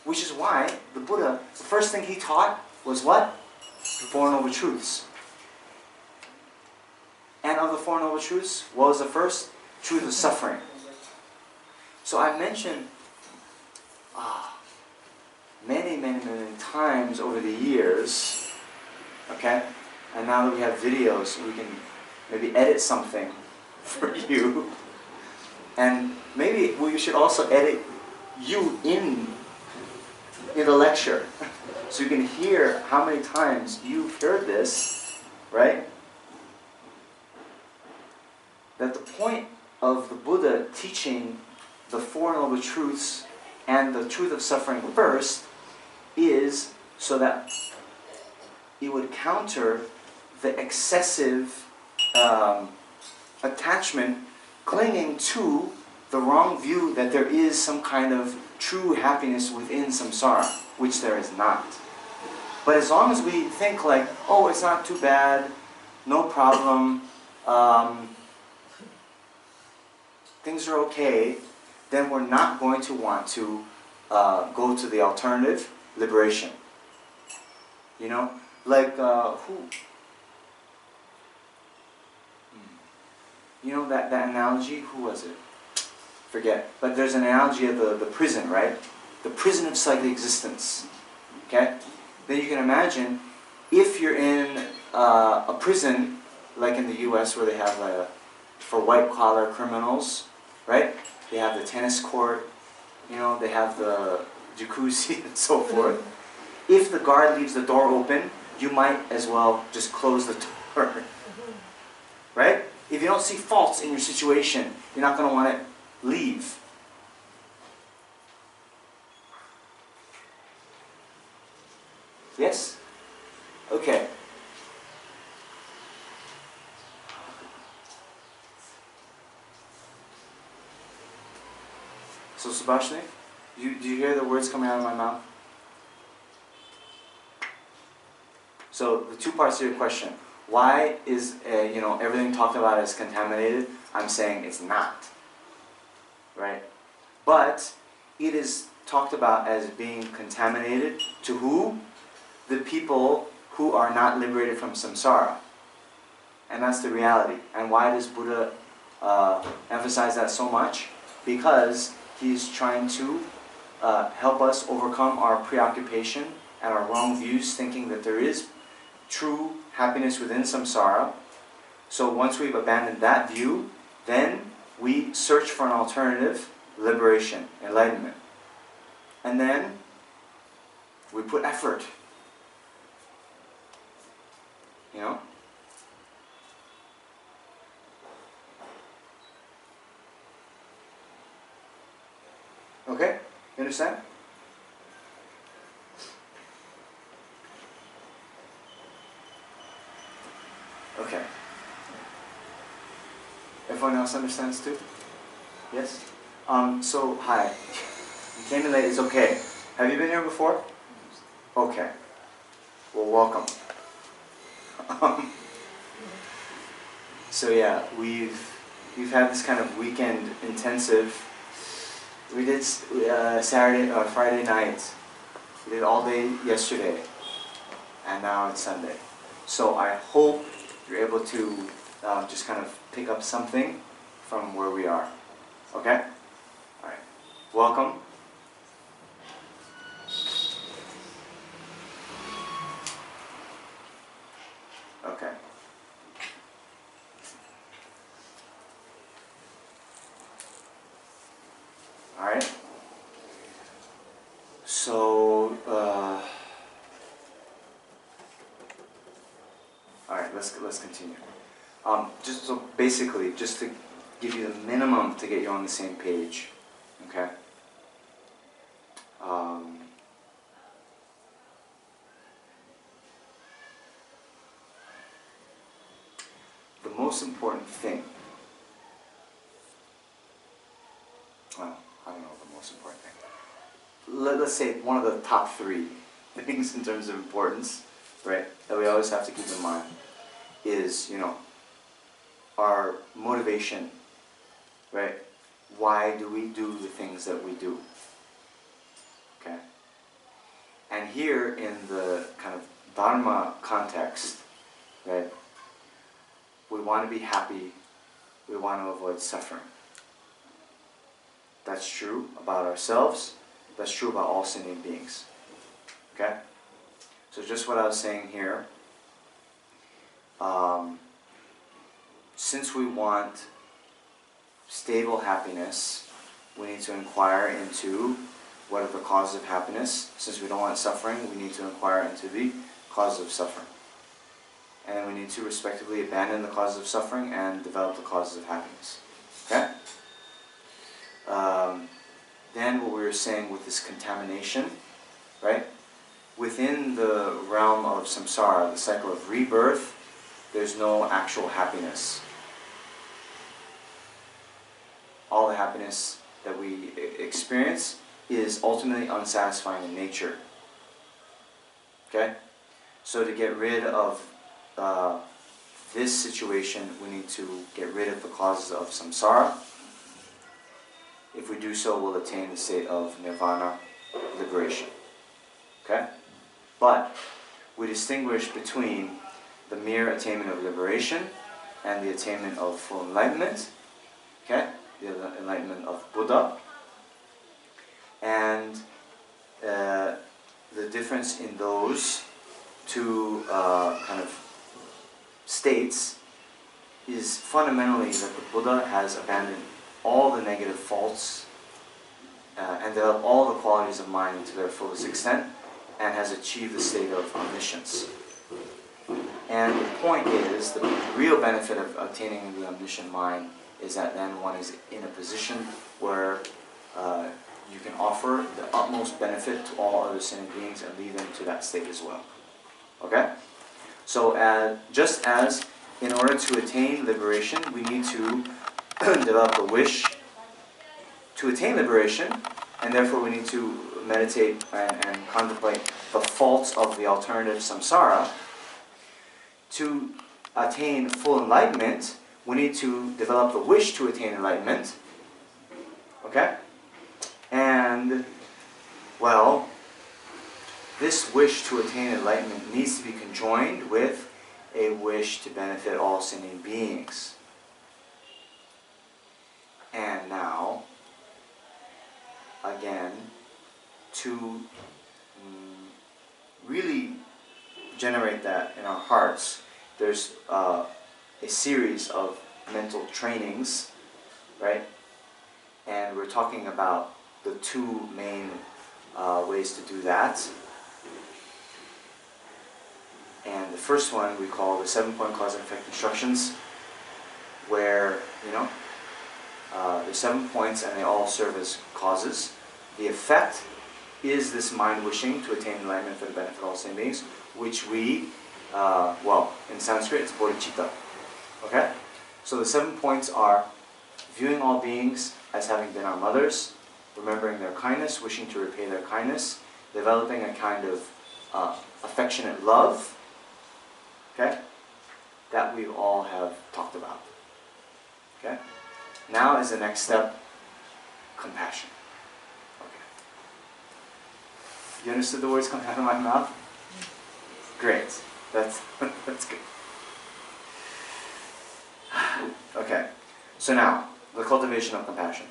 Which is why the Buddha, the first thing he taught was what? Four Noble Truths. And of the Four Noble Truths, what was the first? Truth of suffering. So I mentioned many, many, many times over the years, okay? And now that we have videos, we can maybe edit something for you. And maybe we should also edit you in the lecture. So you can hear how many times you've heard this, right? That the point of the Buddha teaching the Four Noble Truths and the truth of suffering first is so that it would counter the excessive attachment, clinging to the wrong view that there is some kind of true happiness within samsara, which there is not. But as long as we think like, oh, it's not too bad, no problem, things are okay, then we're not going to want to go to the alternative, liberation. You know, like who? You know that analogy? Who was it? Forget. But there's an analogy of the prison, right? The prison of psychic existence. Okay? Then you can imagine if you're in a prison, like in the US where they have for white-collar criminals, right? They have the tennis court, you know, they have the jacuzzi and so forth. If the guard leaves the door open, you might as well just close the door. Right? If you don't see faults in your situation, you're not going to want to leave. Yes? Okay. So Subhashini, do you hear the words coming out of my mouth? So the two parts to your question. Why is everything talked about as contaminated? I'm saying it's not. Right? But it is talked about as being contaminated to who? The people who are not liberated from samsara. And that's the reality. And why does Buddha emphasize that so much? Because he's trying to help us overcome our preoccupation and our wrong views, thinking that there is true happiness within samsara. So once we've abandoned that view, then we search for an alternative, liberation, enlightenment. And then we put effort. You know? Okay? You understand? Okay. Everyone else understands too? Yes? So, hi. You came in late, it's okay. Have you been here before? Okay. Well, welcome. So yeah, we've had this kind of weekend intensive. We did Friday night. We did all day yesterday, and now it's Sunday. So I hope you're able to just kind of pick up something from where we are. Okay? All right. Welcome. Okay. All right. So, all right. Let's continue. Just so basically, just to give you the minimum to get you on the same page. Okay. The most important thing. Well, I don't know the most important thing. Let's say one of the top 3 things in terms of importance, right, that we always have to keep in mind is, our motivation, right? Why do we do the things that we do? Okay? And here in the kind of Dharma context, right, we want to be happy, we want to avoid suffering. That's true about ourselves, that's true about all sentient beings. Okay? So just what I was saying here, since we want stable happiness, we need to inquire into what are the causes of happiness. Since we don't want suffering, we need to inquire into the causes of suffering. And then we need to respectively abandon the causes of suffering and develop the causes of happiness. Okay? Then what we were saying with this contamination, right? Within the realm of samsara, the cycle of rebirth, there's no actual happiness. All the happiness that we experience is ultimately unsatisfying in nature. Okay? So to get rid of this situation, we need to get rid of the causes of samsara. If we do so, we'll attain the state of nirvana, liberation. Okay? But we distinguish between the mere attainment of liberation and the attainment of full enlightenment. Okay? The enlightenment of Buddha. And the difference in those two kind of states is fundamentally that the Buddha has abandoned all the negative faults and developed all the qualities of mind to their fullest extent and has achieved the state of omniscience. And the point is, the real benefit of attaining the omniscient mind is that then one is in a position where you can offer the utmost benefit to all other sentient beings and lead them to that state as well. Okay? So just as in order to attain liberation, we need to develop a wish to attain liberation, and therefore we need to meditate and contemplate the faults of the alternative samsara. To attain full enlightenment, we need to develop the wish to attain enlightenment. Okay? And, well, this wish to attain enlightenment needs to be conjoined with a wish to benefit all sentient beings. And now, again, to really generate that in our hearts, there's a series of mental trainings, right? And we're talking about the two main ways to do that. And the first one we call the 7-point cause and effect instructions, where, there's 7 points and they all serve as causes. The effect is this mind wishing to attain enlightenment for the benefit of all sentient beings, which we, in Sanskrit it's Bodhicitta. Okay? So the 7 points are viewing all beings as having been our mothers, remembering their kindness, wishing to repay their kindness, developing a kind of affectionate love, okay, that we all have talked about. Okay? Now is the next step, compassion. Okay. You understood the words coming out of my mouth? Great. That's good. Okay. So now, the cultivation of compassion.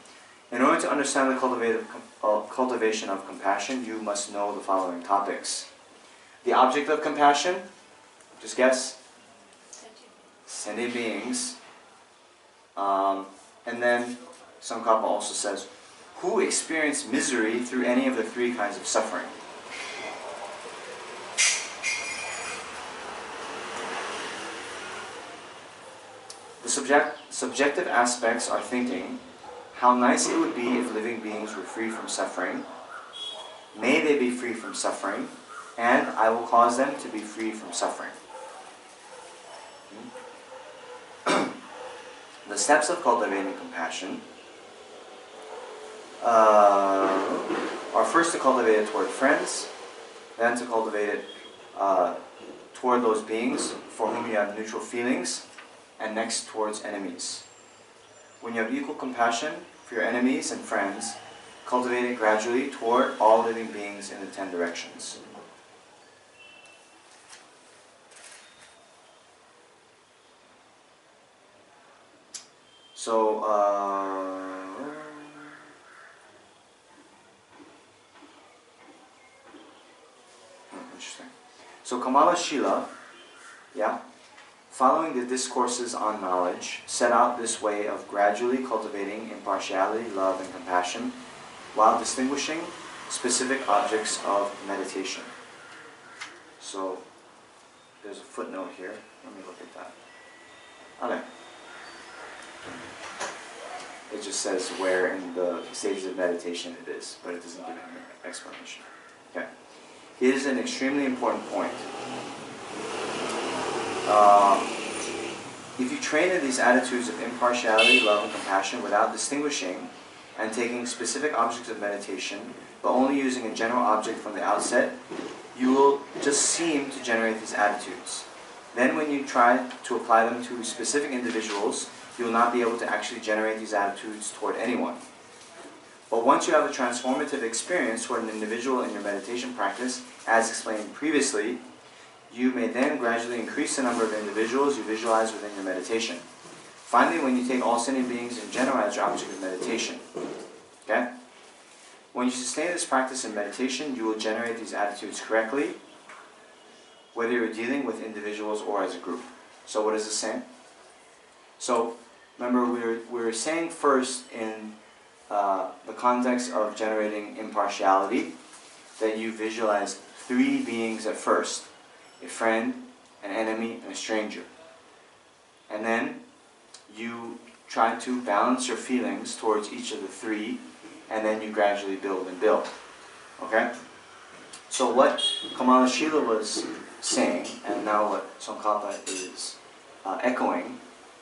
In order to understand the cultivation of compassion, you must know the following topics. The object of compassion, just guess? Sentient beings. And then Tsongkhapa also says, who experience misery through any of the 3 kinds of suffering? The subjective aspects are thinking, how nice it would be if living beings were free from suffering. May they be free from suffering, and I will cause them to be free from suffering. The steps of cultivating compassion are first to cultivate it toward friends, then to cultivate it toward those beings for whom you have neutral feelings, and next towards enemies. When you have equal compassion for your enemies and friends, cultivate it gradually toward all living beings in the 10 directions. So, interesting. So Kamala Shila, yeah, following the discourses on knowledge, set out this way of gradually cultivating impartiality, love, and compassion, while distinguishing specific objects of meditation. So, there's a footnote here. Let me look at that. Okay. It just says where in the stages of meditation it is, but it doesn't give an explanation. Okay. It is an extremely important point. If you train in these attitudes of impartiality, love, and compassion without distinguishing and taking specific objects of meditation, but only using a general object from the outset, you will just seem to generate these attitudes. Then when you try to apply them to specific individuals, you will not be able to actually generate these attitudes toward anyone. But once you have a transformative experience toward an individual in your meditation practice, as explained previously, you may then gradually increase the number of individuals you visualize within your meditation. Finally, when you take all sentient beings in general as your object of meditation, okay? When you sustain this practice in meditation, you will generate these attitudes correctly, whether you're dealing with individuals or as a group. So what is this saying? So remember, we were saying first in the context of generating impartiality that you visualize three beings at first: a friend, an enemy, and a stranger. And then you try to balance your feelings towards each of the three, and then you gradually build and build. Okay? So what Kamala Shila was saying, and now what Tsongkhapa is echoing,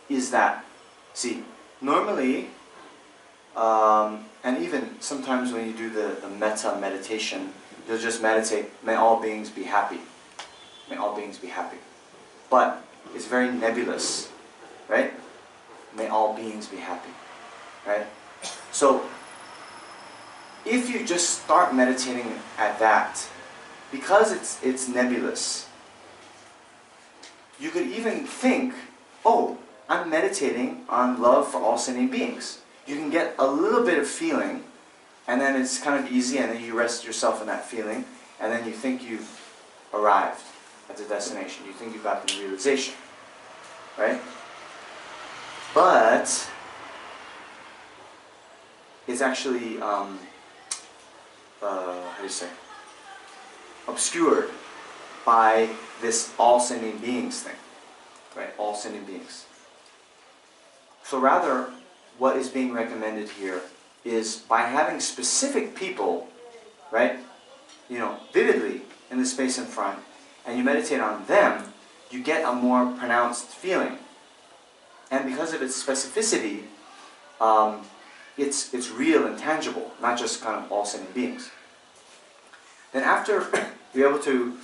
is that, see, normally, and even sometimes when you do the metta meditation, you'll just meditate, may all beings be happy. May all beings be happy. But it's very nebulous, right? May all beings be happy, right? So, if you just start meditating at that, because it's nebulous, you could even think, oh, I'm meditating on love for all sentient beings. You can get a little bit of feeling, and then it's kind of easy, and then you rest yourself in that feeling, and then you think you've arrived at the destination. You think you've got the realization, right? But it's actually, how do you say, obscured by this all sentient beings thing, right? All sentient beings. So rather, what is being recommended here is by having specific people, right, vividly in the space in front, and you meditate on them, you get a more pronounced feeling. And because of its specificity, it's real and tangible, not just kind of all sentient beings. Then after you're able to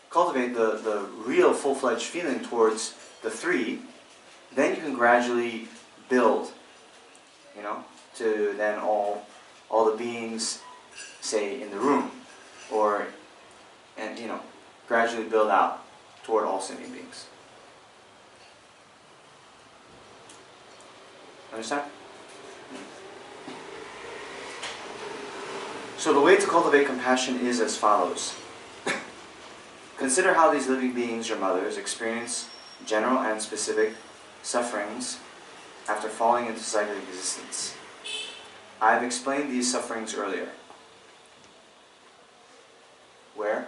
cultivate the real full-fledged feeling towards the three, then you can gradually build, to then all the beings, say, in the room, and gradually build out toward all sentient beings. Understand? So the way to cultivate compassion is as follows. Consider how these living beings, your mothers, experience general and specific sufferings after falling into cyclic existence. I have explained these sufferings earlier. Where?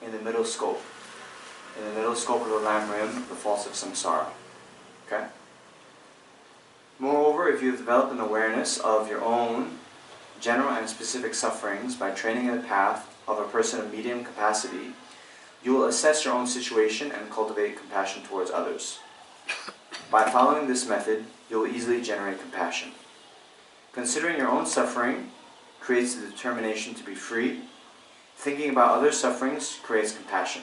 In the middle scope. In the middle scope of the lam rim, the false of samsara. Okay? Moreover, if you have developed an awareness of your own general and specific sufferings by training in the path of a person of medium capacity, you will assess your own situation and cultivate compassion towards others. By following this method, you will easily generate compassion. Considering your own suffering creates the determination to be free. Thinking about other sufferings creates compassion.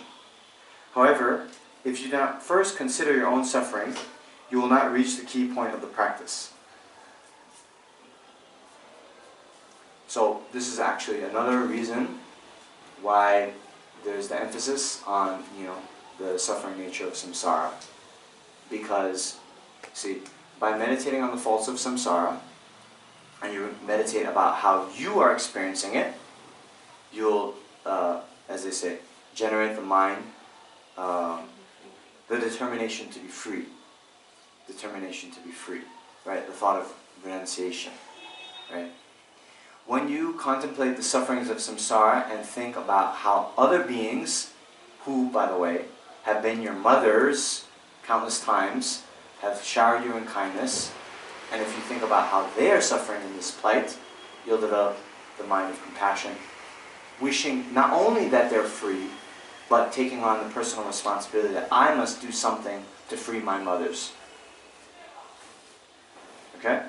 However, if you do not first consider your own suffering, you will not reach the key point of the practice. So this is actually another reason why there's the emphasis on, the suffering nature of samsara. Because, see, by meditating on the faults of samsara, and you meditate about how you are experiencing it, you'll, as they say, generate the mind, the determination to be free. Determination to be free, right? The thought of renunciation, right? When you contemplate the sufferings of samsara and think about how other beings, who, by the way, have been your mothers countless times, have showered you in kindness, and if you think about how they are suffering in this plight, you'll develop the mind of compassion, wishing not only that they're free, but taking on the personal responsibility that I must do something to free my mothers. Okay?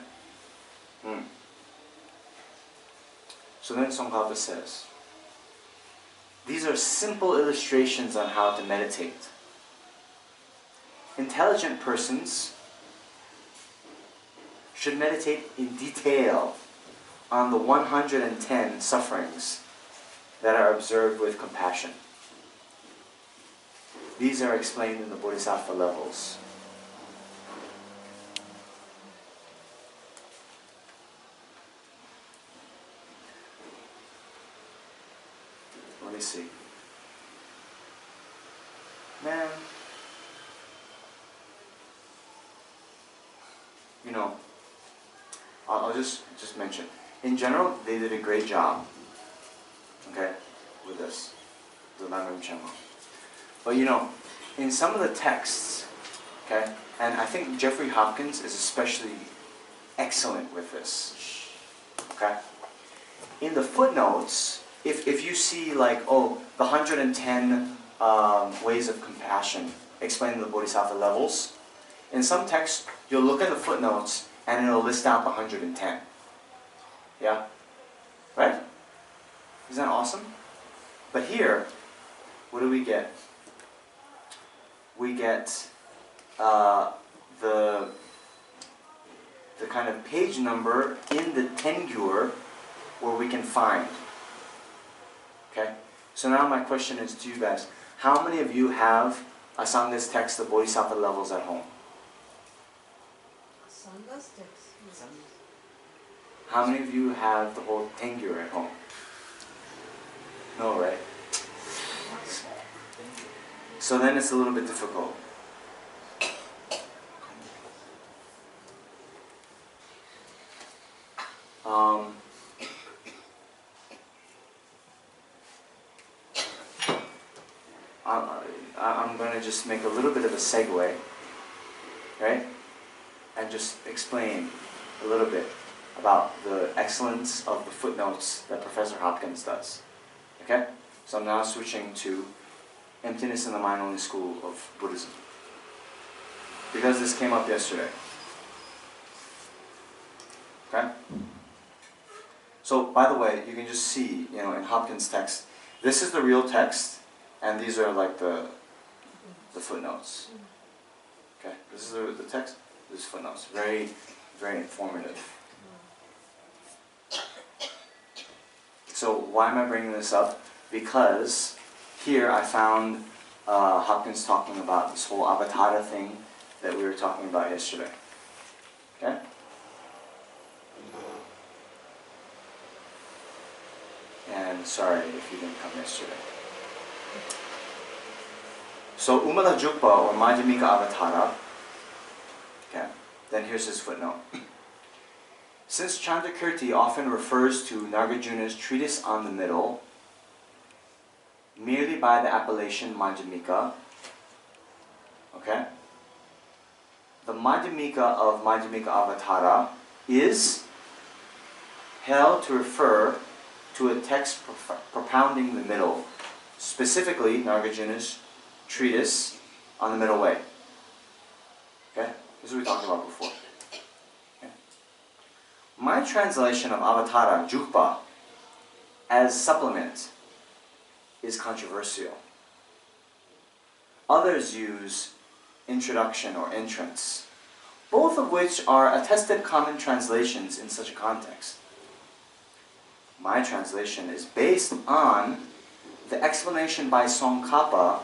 So then Tsongkhapa says, these are simple illustrations on how to meditate. Intelligent persons should meditate in detail on the 110 sufferings that are observed with compassion. These are explained in the Bodhisattva levels. Let me see. Man, you know, I'll just mention. In general, they did a great job, okay, with this, the Lamrim Chema. But you know, in some of the texts, okay, and I think Jeffrey Hopkins is especially excellent with this, okay? In the footnotes, if you see like, oh, the 110 ways of compassion explaining the Bodhisattva levels, in some texts, you'll look at the footnotes and it'll list out the 110. Yeah? Right? Isn't that awesome? But here, what do we get? We get the kind of page number in the Tengyur where we can find. Okay? So now my question is to you guys, how many of you have Asanga's text, the Bodhisattva levels at home? Asanga's text. How many of you have the whole Tengyur at home? No, right? So then it's a little bit difficult. I'm going to just make a little bit of a segue, right? And just explain a little bit about the excellence of the footnotes that Professor Hopkins does. Okay? So I'm now switching to Emptiness in the Mind Only School of Buddhism, because this came up yesterday. Okay? So, by the way, you can just see, you know, in Hopkins' text, this is the real text, and these are like the footnotes. Okay? This is the text, this is footnotes. Very, very informative. So, why am I bringing this up? Because here I found Hopkins talking about this whole avatar thing that we were talking about yesterday. Okay? And sorry if you didn't come yesterday. So Umala Jukpa or Madhyamika Avatara, okay, then here's his footnote. Since Chandrakirti often refers to Nagarjuna's treatise on the middle, merely by the appellation Madhyamika, okay, the Madhyamika of Madhyamika Avatara is held to refer to a text propounding the middle, specifically Nagarjuna's treatise on the middle way. Okay? This is what we talked about before. Okay? My translation of Avatara, Jukpa, as supplement is controversial. Others use introduction or entrance, both of which are attested common translations in such a context. My translation is based on the explanation by Tsongkhapa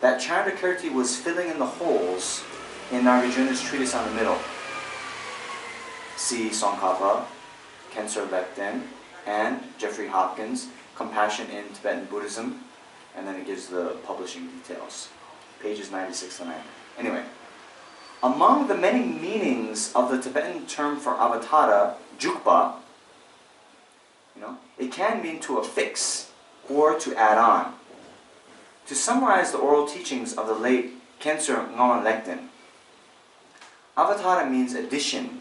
that Chandrakirti was filling in the holes in Nagarjuna's treatise on the middle. See Tsongkhapa, Kensur Lectin, and Jeffrey Hopkins, Compassion in Tibetan Buddhism, and then it gives the publishing details. Pages 96 to 90. Anyway, among the many meanings of the Tibetan term for avatara, jukpa, it can mean to affix or to add on. To summarize the oral teachings of the late Kensur Ngawang Lectin, avatara means addition,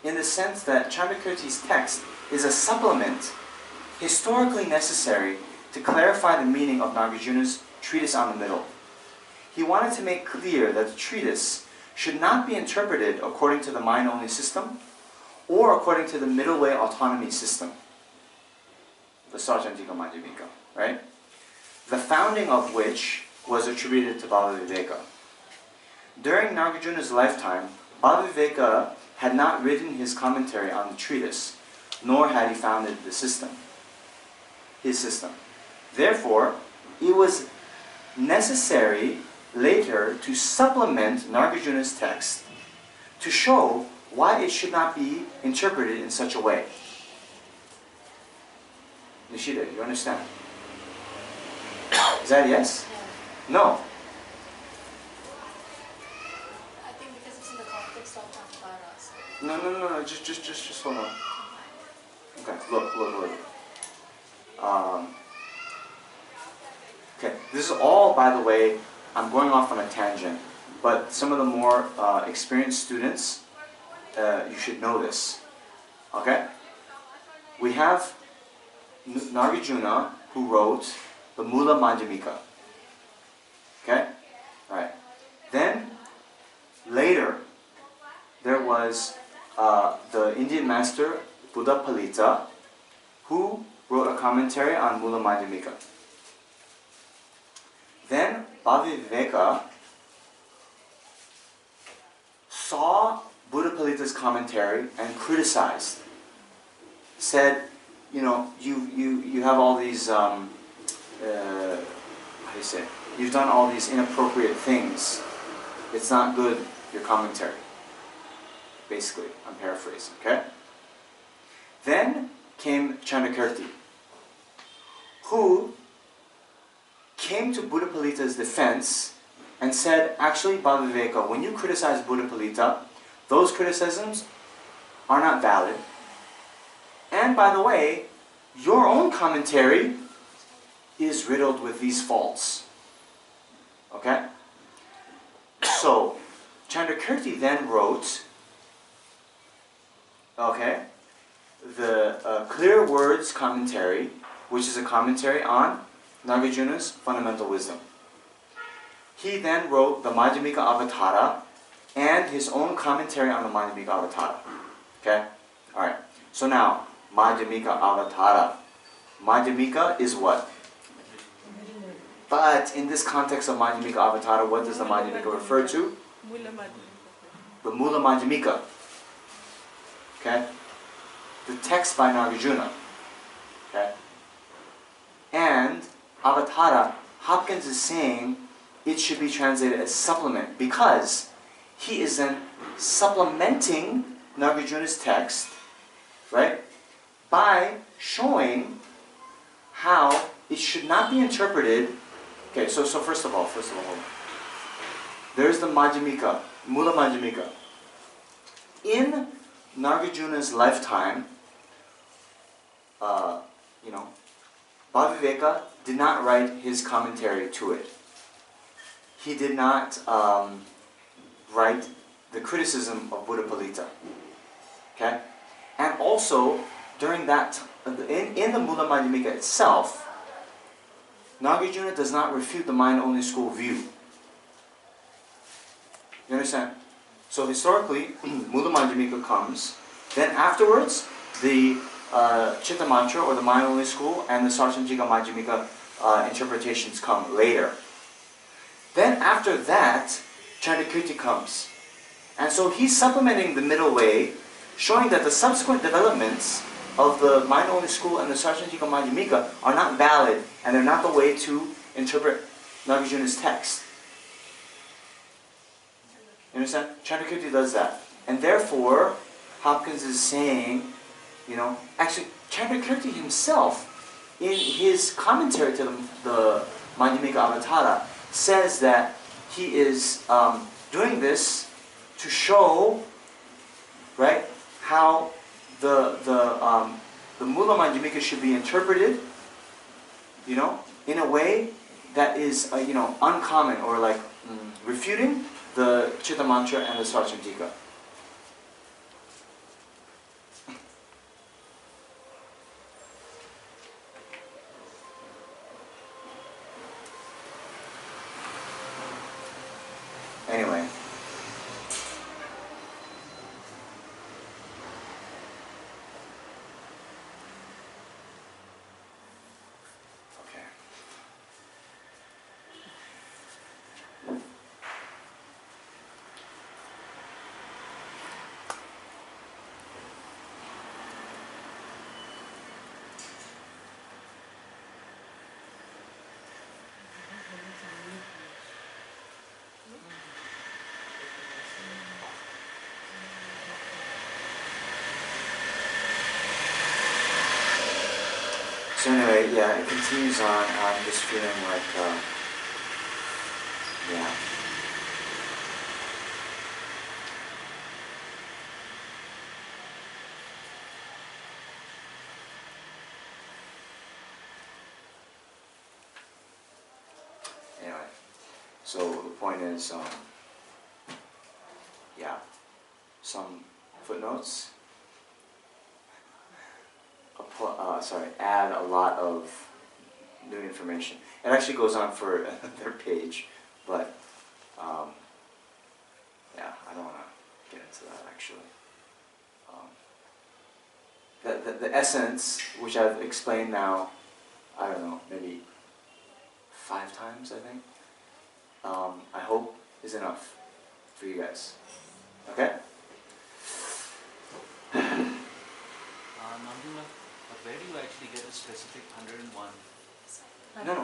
in the sense that Chandrakirti's text is a supplement historically necessary to clarify the meaning of Nagarjuna's treatise on the middle. He wanted to make clear that the treatise should not be interpreted according to the mind-only system or according to the middle way autonomy system, the Sarjantika Madhyamika, right? The founding of which was attributed to Bhalaviveka. During Nagarjuna's lifetime, Bhalaviveka had not written his commentary on the treatise, nor had he founded the system, his system. Therefore, it was necessary later to supplement Nagarjuna's text to show why it should not be interpreted in such a way. Nishida, you understand? Is that yes? No. I think because it's in the context of Avatara. No. Just hold on. Okay, look. Okay, this is all, by the way, I'm going off on a tangent, but some of the more experienced students, you should know this. Okay? We have Nagarjuna, who wrote the Mula Madhyamika. Okay? Alright. Then, later, there was the Indian master, Buddhapalita, who wrote a commentary on Mula Madhyamika. Then, Bhaviviveka saw Buddhapalita's commentary and criticized. Said, you have all these, how do you say, you've done all these inappropriate things. It's not good, your commentary. Basically, I'm paraphrasing, okay? Then came Chandrakirti, who came to Buddhapalita's defense and said, actually, Bhaviviveka, when you criticize Buddhapalita, those criticisms are not valid. And by the way, your own commentary is riddled with these faults. Okay? So, Chandrakirti then wrote, the Clear Words commentary, which is a commentary on Nagarjuna's fundamental wisdom. He then wrote the Madhyamika Avatara and his own commentary on the Madhyamika Avatara. Okay? Alright. So now, Madhyamika Avatara. Madhyamika is what? But in this context of Madhyamika Avatara, what does the Madhyamika refer to? Mula Madhyamika. The Mula Madhyamika. Okay? The text by Nagarjuna. Okay? And Avatara, Hopkins is saying it should be translated as supplement because he is then supplementing Nagarjuna's text, right, by showing how it should not be interpreted. Okay, so first of all, hold on. There's the Madhyamika, Mula Madhyamika. In Nagarjuna's lifetime, Bhaviviveka did not write his commentary to it. He did not write the criticism of Buddhapalita. Okay? And also, during that, in the Mula Madhyamika itself, Nagarjuna does not refute the mind-only school view. You understand? So historically, Mula Madhyamika comes, then afterwards, the Chitta Mantra, or the mind-only school, and the Sarsanjika Madhyamika interpretations come later. Then after that, Chandrakirti comes. And so he's supplementing the middle way, showing that the subsequent developments of the mind-only school and the Sarsanjika Madhyamika are not valid, and they're not the way to interpret Nagarjuna's text. You understand? Chandrakirti does that. And therefore, Hopkins is saying, actually Chandrakirti himself, in his commentary to the Madhyamika Avatara, says that he is doing this to show, right, how the Mula Madhyamika should be interpreted, in a way that is, uncommon, or like refuting the Chitta Mantra and the Sarchantika. Anyway. Okay. So anyway, yeah, it continues on. I'm just feeling like, yeah. Anyway, so the point is, yeah, some footnotes. Add a lot of new information. It actually goes on for their page, but yeah, I don't want to get into that actually. The essence, which I've explained now, I don't know, maybe 5 times, I think, I hope is enough for you guys. Okay? But where do you actually get a specific 101? No,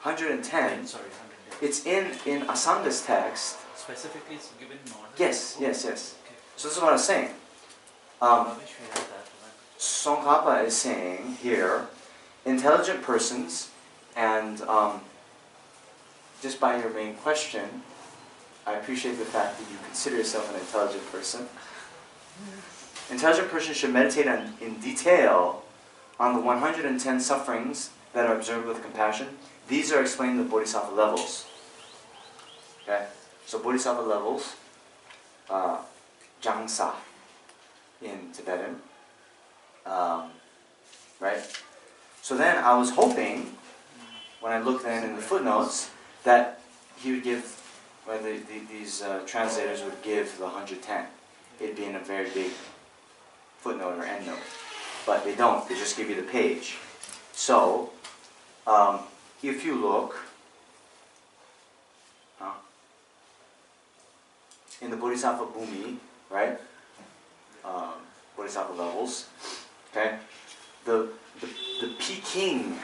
110. Sorry, 110. It's in Asanga's text. Specifically, it's given in order? Yes. Okay. So this is what I was saying. I wish we had that. Tsongkhapa is saying here, intelligent persons, and just by your main question, I appreciate the fact that you consider yourself an intelligent person. Intelligent person should meditate in detail on the 110 sufferings that are observed with compassion. These are explained in the Bodhisattva levels. Okay? So Bodhisattva levels, Jangsa in Tibetan. Right? So then I was hoping, when I looked then in the footnotes, that he would give, these translators would give the 110. It'd be in a very big footnote or endnote. But they don't, they just give you the page. So, if you look in the Bodhisattva Bhumi, right? Bodhisattva levels, okay? The Peking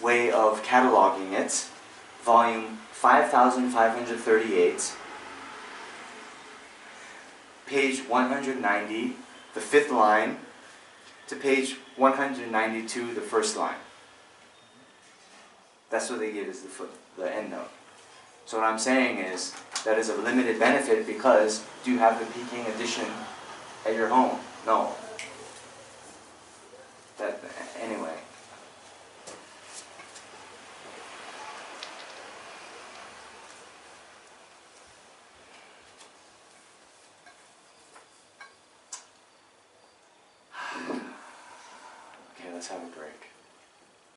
way of cataloging it, volume 5538, page 190, the 5th line, to page 192, the 1st line. That's what they give as the end note. So what I'm saying is, that is of limited benefit because, do you have the Peking edition at your home? No. Anyway. Okay, let's have a break.